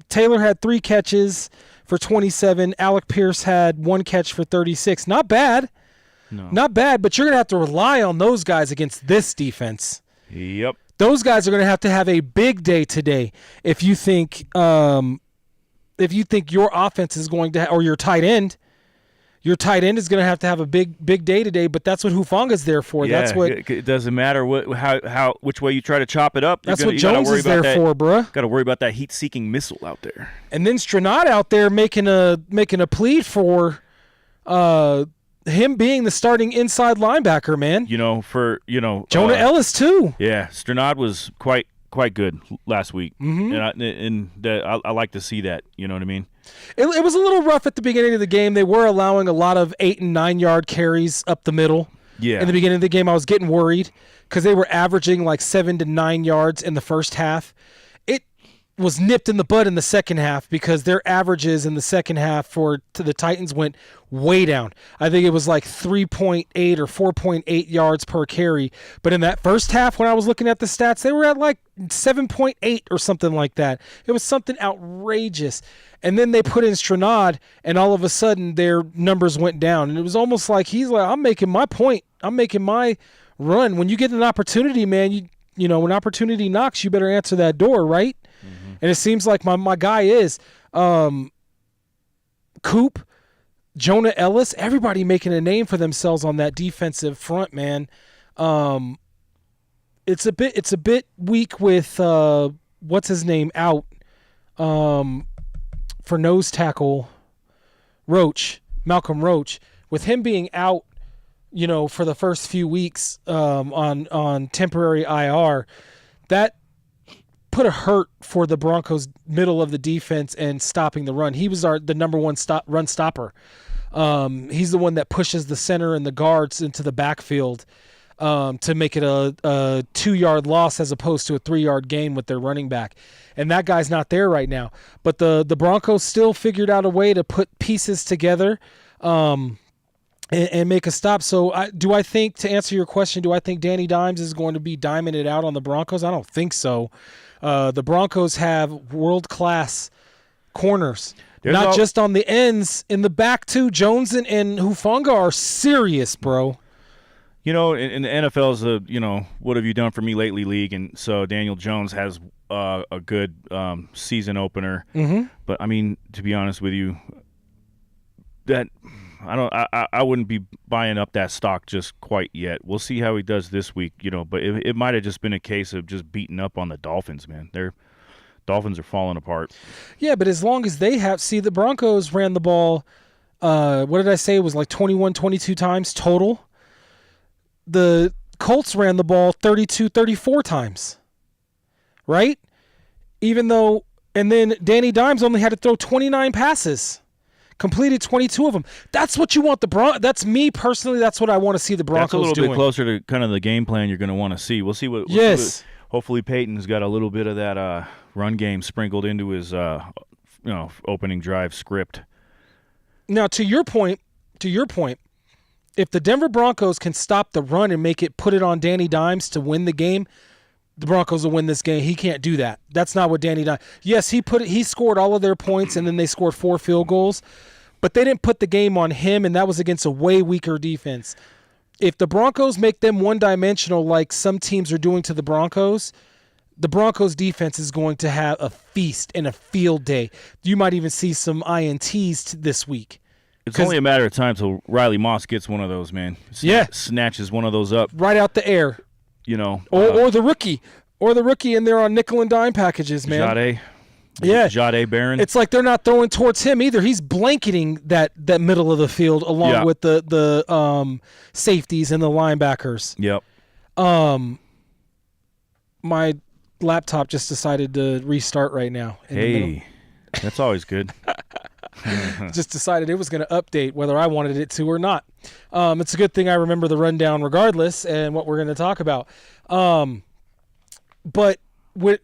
Taylor had 3 catches for 27. Alec Pierce had 1 catch for 36. Not bad. No. Not bad, but you're going to have to rely on those guys against this defense. Yep. Those guys are going to have a big day today if you think your offense is going to or your tight end is going to have a big day today, but that's what Hufanga's there for. Yeah, that's what it doesn't matter which way you try to chop it up. That's what Jones is there for, bruh. Got to worry about that heat-seeking missile out there. And then Stranad out there making a plea for him being the starting inside linebacker, man. Jonah Ellis too. Yeah, Stranad was quite good last week, and I like to see that. You know what I mean? It was a little rough at the beginning of the game. They were allowing a lot of 8 and 9 yard carries up the middle. Yeah. In the beginning of the game, I was getting worried because they were averaging like 7 to 9 yards in the first half. It was nipped in the bud in the second half because their averages in the second half to the Titans went way down. I think it was like 3.8 or 4.8 yards per carry. But in that first half, when I was looking at the stats, they were at like 7.8 or something like that. It was something outrageous. And then they put in Stranad, and all of a sudden their numbers went down. And it was almost like he's like, I'm making my point. I'm making my run. When you get an opportunity, man, when opportunity knocks, you better answer that door, right? And it seems like my guy is Coop, Jonah Ellis, everybody making a name for themselves on that defensive front, man. It's a bit weak with what's his name out for nose tackle, Malcolm Roach. With him being out, for the first few weeks on temporary IR, that put a hurt for the Broncos' middle of the defense and stopping the run. He was the number one run stopper. He's the one that pushes the center and the guards into the backfield to make it a 2-yard loss as opposed to a 3-yard gain with their running back. And that guy's not there right now. But the Broncos still figured out a way to put pieces together and make a stop. So do I think, to answer your question, do I think Danny Dimes is going to be diming it out on the Broncos? I don't think so. The Broncos have world-class corners. Not just on the ends, in the back too. Jones and Hufanga are serious, bro. You know, in the NFL's what have you done for me lately league, and so Daniel Jones has a good season opener. Mm-hmm. But I mean, to be honest with you, that I wouldn't be buying up that stock just quite yet. We'll see how he does this week, But it might have just been a case of just beating up on the Dolphins, man. Dolphins are falling apart. Yeah, but as long as they the Broncos ran the ball. What did I say? It was like 21, 22 times total. The Colts ran the ball 32, 34 times, right? And then Danny Dimes only had to throw 29 passes, completed 22 of them. That's what you want that's me personally. That's what I want to see the Broncos doing. That's a little bit closer to kind of the game plan you're going to want to see. We'll see what. Yes. Hopefully Peyton's got a little bit of that run game sprinkled into his opening drive script. Now, to your point. If the Denver Broncos can stop the run and put it on Danny Dimes to win the game, the Broncos will win this game. He can't do that. That's not what Danny Dimes. Yes, he scored all of their points and then they scored 4 field goals, but they didn't put the game on him, and that was against a way weaker defense. If the Broncos make them one-dimensional like some teams are doing to the Broncos defense is going to have a feast and a field day. You might even see some INTs this week. It's only a matter of time till Riley Moss gets one of those, man. Snatches one of those up right out the air. Or the rookie, and they're on nickel and dime packages, man. Jade Barron. It's like they're not throwing towards him either. He's blanketing that middle of the field along with the safeties and the linebackers. Yep. My laptop just decided to restart right now. Hey, that's always good. Just decided it was going to update whether I wanted it to or not. It's a good thing I remember the rundown regardless and what we're going to talk about. But when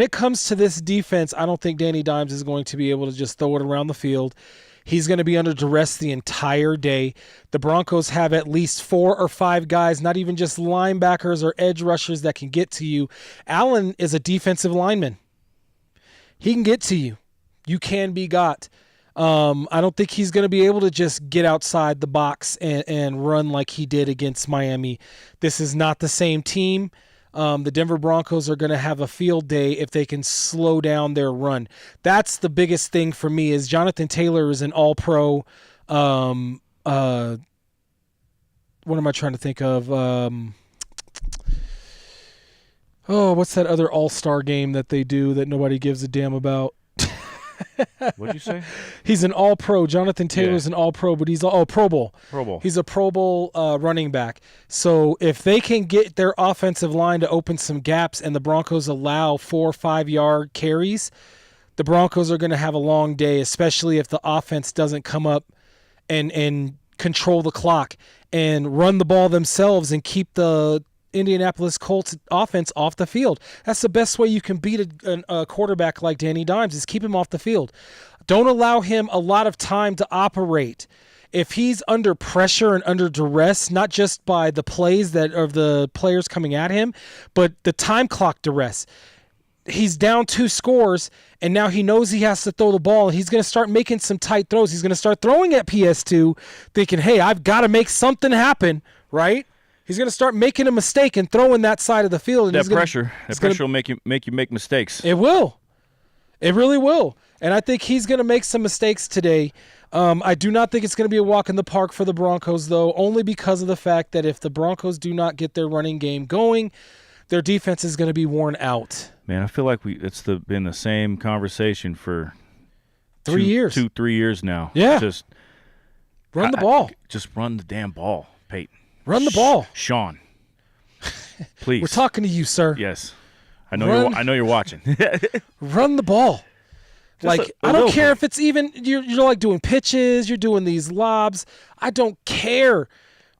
it comes to this defense, I don't think Danny Dimes is going to be able to just throw it around the field. He's going to be under duress the entire day. The Broncos have at least 4 or 5 guys, not even just linebackers or edge rushers, that can get to you. Allen is a defensive lineman. He can get to you. You can be got. I don't think he's going to be able to just get outside the box and run like he did against Miami. This is not the same team. The Denver Broncos are going to have a field day if they can slow down their run. That's the biggest thing for me. Is Jonathan Taylor is an all-pro. What am I trying to think of? What's that other all-star game that they do that nobody gives a damn about? What'd you say? He's an all-pro. Jonathan Taylor's an all-pro, but he's Pro Bowl. Pro Bowl. He's a Pro Bowl running back. So if they can get their offensive line to open some gaps and the Broncos allow 4 or 5 yard carries, the Broncos are going to have a long day, especially if the offense doesn't come up and control the clock and run the ball themselves and keep the Indianapolis Colts offense off the field. That's the best way you can beat a quarterback like Danny Dimes, is keep him off the field. Don't allow him a lot of time to operate. If he's under pressure and under duress, not just by the plays that are the players coming at him, but the time clock duress. He's down 2 scores, and now he knows he has to throw the ball, and he's going to start making some tight throws. He's going to start throwing at PS2, thinking, hey, I've got to make something happen, right? He's going to start making a mistake and throwing that side of the field. And that pressure will make you make mistakes. It will. It really will. And I think he's going to make some mistakes today. I do not think it's going to be a walk in the park for the Broncos, though, only because of the fact that if the Broncos do not get their running game going, their defense is going to be worn out. Man, I feel like it's been the same conversation for 3 years. 3 years now. Yeah. Just run the ball. Just run the damn ball, Peyton. Run the ball. Sean. Please. We're talking to you, sir. Yes. I know you're watching. Run the ball. I don't care if it's even you're like doing pitches, you're doing these lobs. I don't care.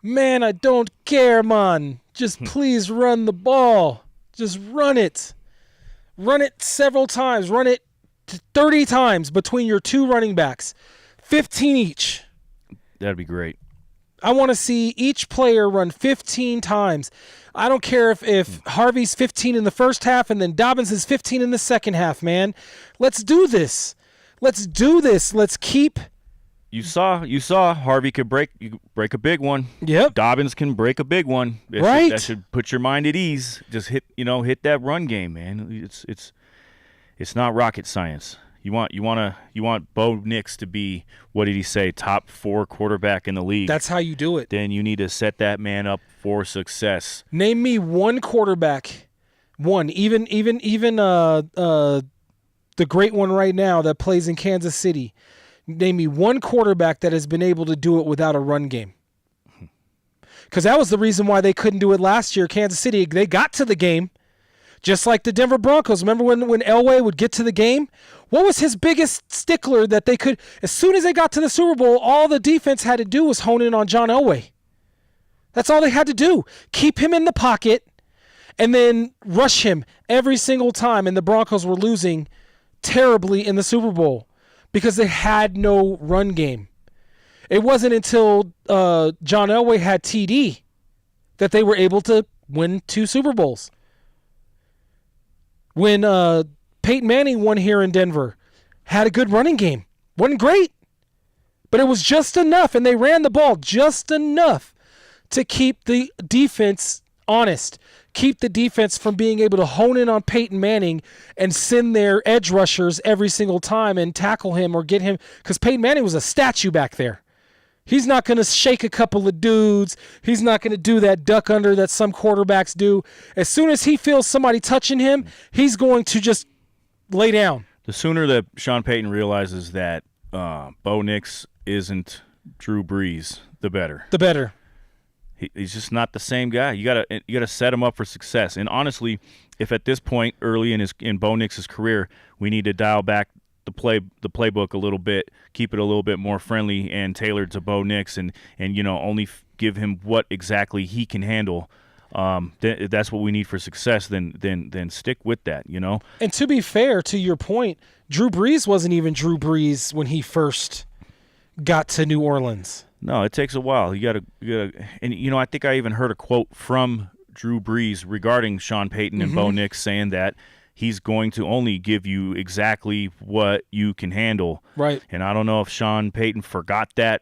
Man, I don't care, man. Just please run the ball. Just run it. Run it several times. Run it 30 times between your 2 running backs. 15 each. That'd be great. I want to see each player run 15 times. I don't care if Harvey's 15 in the first half and then Dobbins is 15 in the second half, man. Let's do this. Let's do this. Let's keep. You saw Harvey could break a big one. Yep. Dobbins can break a big one. That should put your mind at ease. Just hit that run game, man. It's not rocket science. You want Bo Nix to be, what did he say, top 4 quarterback in the league. That's how you do it. Then you need to set that man up for success. Name me one quarterback, even the great one right now that plays in Kansas City. Name me one quarterback that has been able to do it without a run game. Because that was the reason why they couldn't do it last year. Kansas City, they got to the game, just like the Denver Broncos. Remember when Elway would get to the game? What was his biggest stickler that they could, as soon as they got to the Super Bowl, all the defense had to do was hone in on John Elway. That's all they had to do. Keep him in the pocket and then rush him every single time. And the Broncos were losing terribly in the Super Bowl because they had no run game. It wasn't until John Elway had TD that they were able to win 2 Super Bowls. When Peyton Manning won here in Denver, had a good running game. Wasn't great, but it was just enough, and they ran the ball just enough to keep the defense honest, keep the defense from being able to hone in on Peyton Manning and send their edge rushers every single time and tackle him or get him, because Peyton Manning was a statue back there. He's not going to shake a couple of dudes. He's not going to do that duck under that some quarterbacks do. As soon as he feels somebody touching him, he's going to just lay down. The sooner that Sean Payton realizes that Bo Nix isn't Drew Brees, the better. The better. He's just not the same guy. You gotta set him up for success. And honestly, if at this point early in Bo Nix's career, we need to dial back the playbook a little bit, keep it a little bit more friendly and tailored to Bo Nix, and only give him what exactly he can handle. That's what we need for success. Then stick with that. And to be fair, to your point, Drew Brees wasn't even Drew Brees when he first got to New Orleans. No, it takes a while. You gotta, and I think I even heard a quote from Drew Brees regarding Sean Payton and Bo Nix saying that he's going to only give you exactly what you can handle. Right. And I don't know if Sean Payton forgot that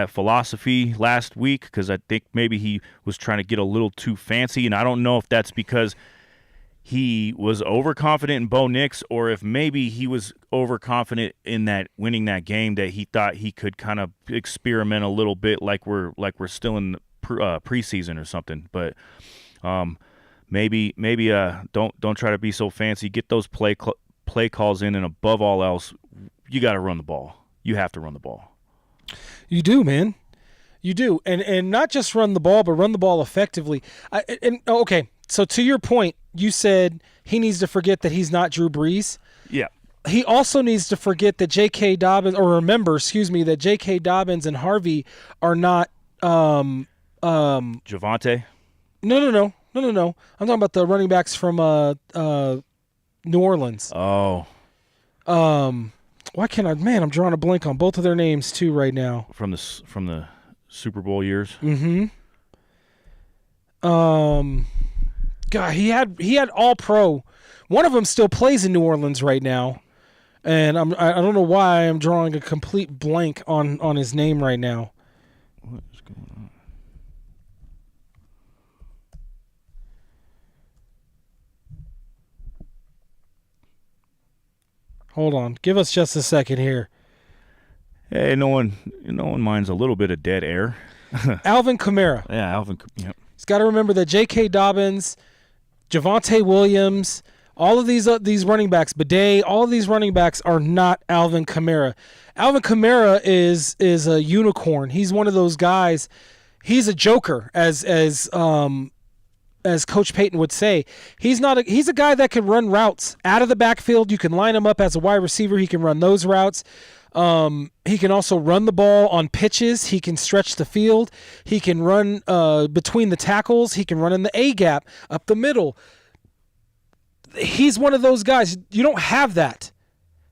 philosophy last week, because I think maybe he was trying to get a little too fancy, and I don't know if that's because he was overconfident in Bo Nix, or if maybe he was overconfident in that winning that game, that he thought he could kind of experiment a little bit, like we're still in preseason or something. But maybe don't try to be so fancy. Get those play calls in, and above all else, you got to run the ball. You have to run the ball. You do, man. You do, and not just run the ball, but run the ball effectively. Okay, so to your point, you said he needs to forget that he's not Drew Brees. Yeah. He also needs to forget that J.K. Dobbins, that J.K. Dobbins and Harvey are not Javonte? No. I'm talking about the running backs from New Orleans. Oh. Why can't I? Man, I'm drawing a blank on both of their names too right now. From the Super Bowl years. Mm-hmm. God, he had all pro. One of them still plays in New Orleans right now, and I don't know why I'm drawing a complete blank on his name right now. What is going on? Hold on, give us just a second here. Hey, no one minds a little bit of dead air. Alvin Kamara. Yeah, Alvin. Yep. He's got to remember that J.K. Dobbins, Javonte Williams, all of these running backs, Bidet, all of these running backs are not Alvin Kamara. Alvin Kamara is a unicorn. He's one of those guys. He's a joker, as Coach Payton would say. He's a guy that can run routes out of the backfield. You can line him up as a wide receiver. He can run those routes. He can also run the ball on pitches. He can stretch the field. He can run between the tackles. He can run in the A gap up the middle. He's one of those guys. You don't have that.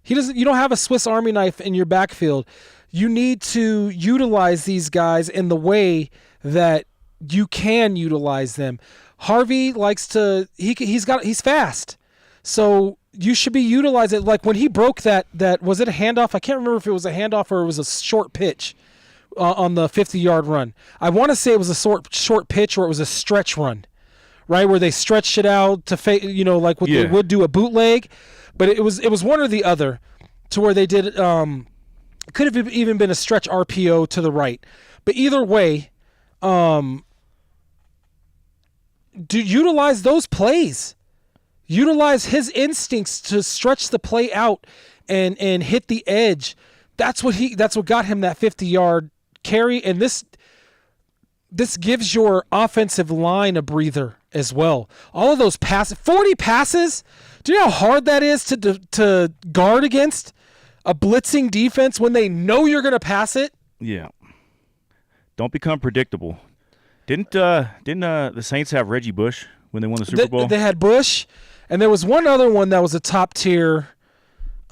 You don't have a Swiss Army knife in your backfield. You need to utilize these guys in the way that you can utilize them. Harvey likes to. He's fast. So you should be utilizing. Like when he broke that was it a handoff? I can't remember if it was a handoff or it was a short pitch on the 50-yard run. I want to say it was a short pitch or it was a stretch run, right, where they stretched it out to like what they would do a bootleg, but it was one or the other, to where they did. Could have even been a stretch RPO to the right, but either way, utilize those plays. Utilize his instincts to stretch the play out and hit the edge. That's what got him that 50-yard carry, and this gives your offensive line a breather as well. All of those passes, 40 passes. Do you know how hard that is to guard against a blitzing defense when they know you're going to pass it? Yeah. Don't become predictable. Didn't the Saints have Reggie Bush when they won the Super Bowl? They had Bush, and there was one other one that was a top tier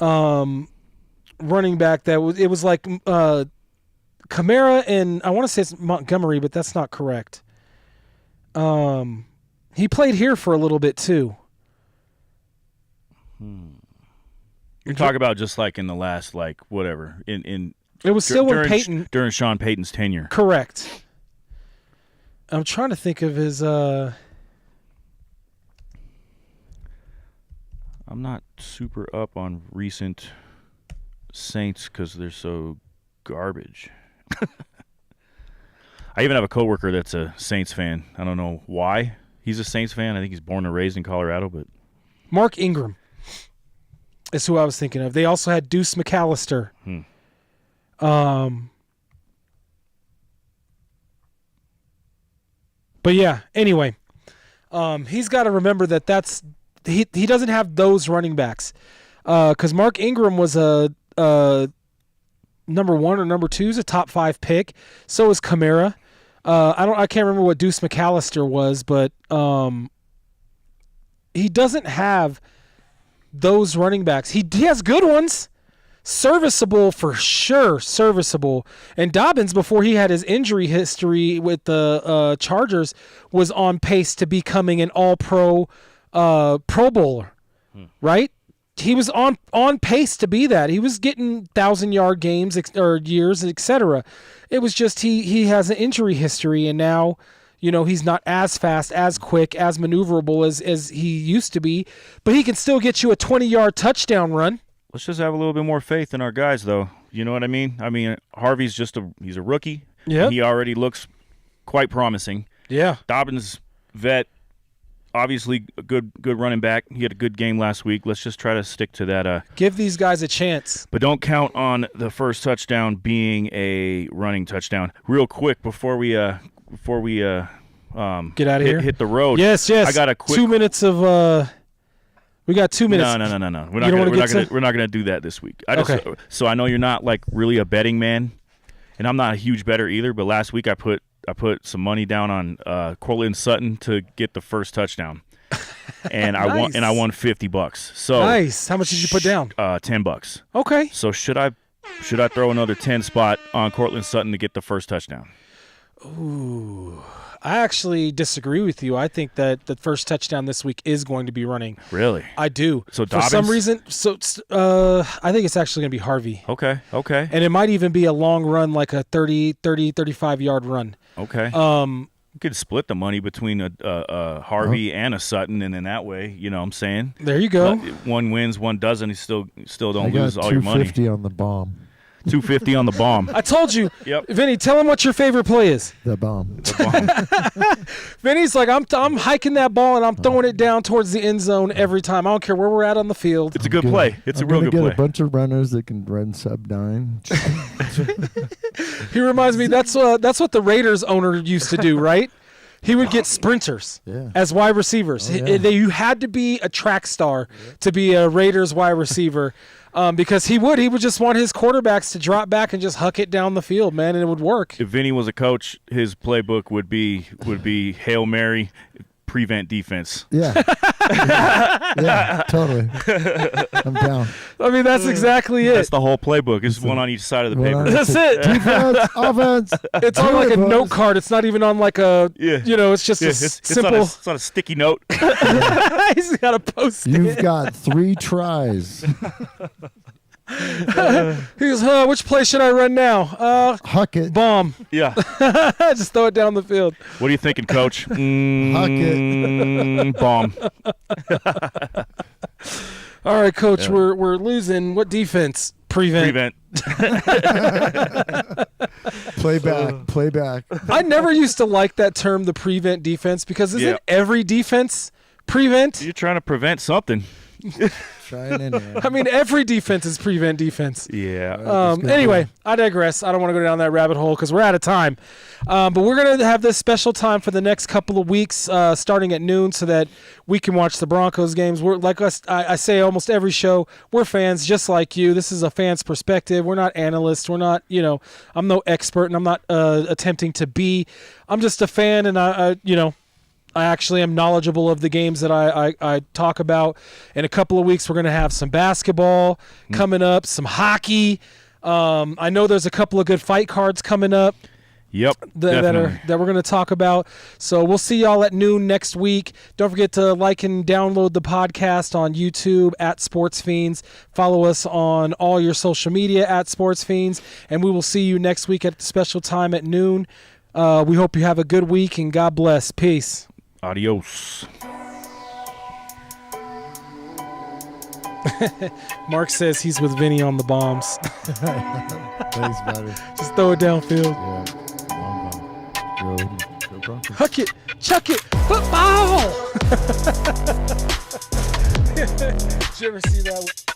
running back it was like Kamara, and I want to say it's Montgomery, but that's not correct. He played here for a little bit too. You're talking about just like in the last whatever in it was still when Peyton during Sean Payton's tenure. Correct. I'm trying to think of his. I'm not super up on recent Saints because they're so garbage. I even have a coworker that's a Saints fan. I don't know why he's a Saints fan. I think he's born and raised in Colorado, but Mark Ingram is who I was thinking of. They also had Deuce McAllister. But yeah, anyway, he's got to remember that he doesn't have those running backs, because Mark Ingram was a number 1 or number 2, is a top 5 pick. So is Kamara. I can't remember what Deuce McAllister was, but he doesn't have those running backs. He has good ones. Serviceable for sure, serviceable. And Dobbins, before he had his injury history with the Chargers, was on pace to becoming an all-pro Pro Bowler, right? He was on pace to be that. He was getting 1,000-yard games or years, etc. It was just he has an injury history, and now he's not as fast, as quick, as maneuverable as he used to be, but he can still get you a 20-yard touchdown run. Let's just have a little bit more faith in our guys, though. You know what I mean? I mean, Harvey's he's a rookie. Yeah. He already looks quite promising. Yeah. Dobbins, vet, obviously a good running back. He had a good game last week. Let's just try to stick to that. Give these guys a chance. But don't count on the first touchdown being a running touchdown. Real quick before we get out of here, hit the road. Yes. I got a quick 2 minutes of. We got 2 minutes. No. We're not gonna do that this week. Okay. So I know you're not really a betting man, and I'm not a huge bettor either. But last week I put some money down on Cortland Sutton to get the first touchdown, and Nice. I won $50. So Nice. How much did you put down? $10. Okay. So should I throw another 10 spot on Cortland Sutton to get the first touchdown? Ooh. I actually disagree with you. I think that the first touchdown this week is going to be running. Really? I do. So for some reason, I think it's actually going to be Harvey. Okay. And it might even be a long run, like a 35-yard run. Okay. You could split the money between a Harvey and a Sutton, and then that way, you know what I'm saying? There you go. One wins, one doesn't. You still don't I lose got all your money. $250 on the bomb. $250 on the bomb. I told you. Yep. Vinny, tell him what your favorite play is. The bomb. Vinny's like, I'm hiking that ball and I'm throwing it down towards the end zone every time. I don't care where we're at on the field. It's a good play. It's a real good get play. A bunch of runners that can run sub-9. He reminds me, that's what the Raiders owner used to do, right? He would get sprinters as wide receivers. You had to be a track star to be a Raiders wide receiver, because he would just want his quarterbacks to drop back and just huck it down the field, man, and it would work. If Vinny was a coach, his playbook would be Hail Mary, prevent defense. Yeah. Yeah, totally. I'm down. I mean, that's exactly it. That's the whole playbook. It's one on each side of the paper. That's it. Defense, offense. It's on like a note card. It's not even on like a, it's just a simple. It's on a sticky note. He's got a post-it. You've got 3 tries. He goes, which play should I run now? Huck it. Bomb. Yeah. Just throw it down the field. What are you thinking, Coach? Huck it. Bomb. All right, Coach, we're losing. What defense? Prevent. Play back. I never used to like that term, the prevent defense, because isn't every defense prevent? You're trying to prevent something. Trying in there. I mean, every defense is prevent defense. Yeah. Anyway, I digress. I don't want to go down that rabbit hole because we're out of time. But we're going to have this special time for the next couple of weeks, starting at noon, so that we can watch the Broncos games. We're like us. I say almost every show, we're fans just like you. This is a fan's perspective. We're not analysts. We're not, I'm no expert, and I'm not attempting to be. I'm just a fan, and I actually am knowledgeable of the games that I talk about. In a couple of weeks, we're going to have some basketball coming up, some hockey. I know there's a couple of good fight cards coming up. Yep, that we're going to talk about. So we'll see y'all at noon next week. Don't forget to like and download the podcast on YouTube at Sportz Phenz. Follow us on all your social media at Sportz Phenz, and we will see you next week at the special time at noon. We hope you have a good week, and God bless. Peace. Adios. Mark says he's with Vinny on the bombs. Thanks, buddy. Just throw it downfield. Yeah. Go Broncos. Huck it. Chuck it. Football. Did you ever see that?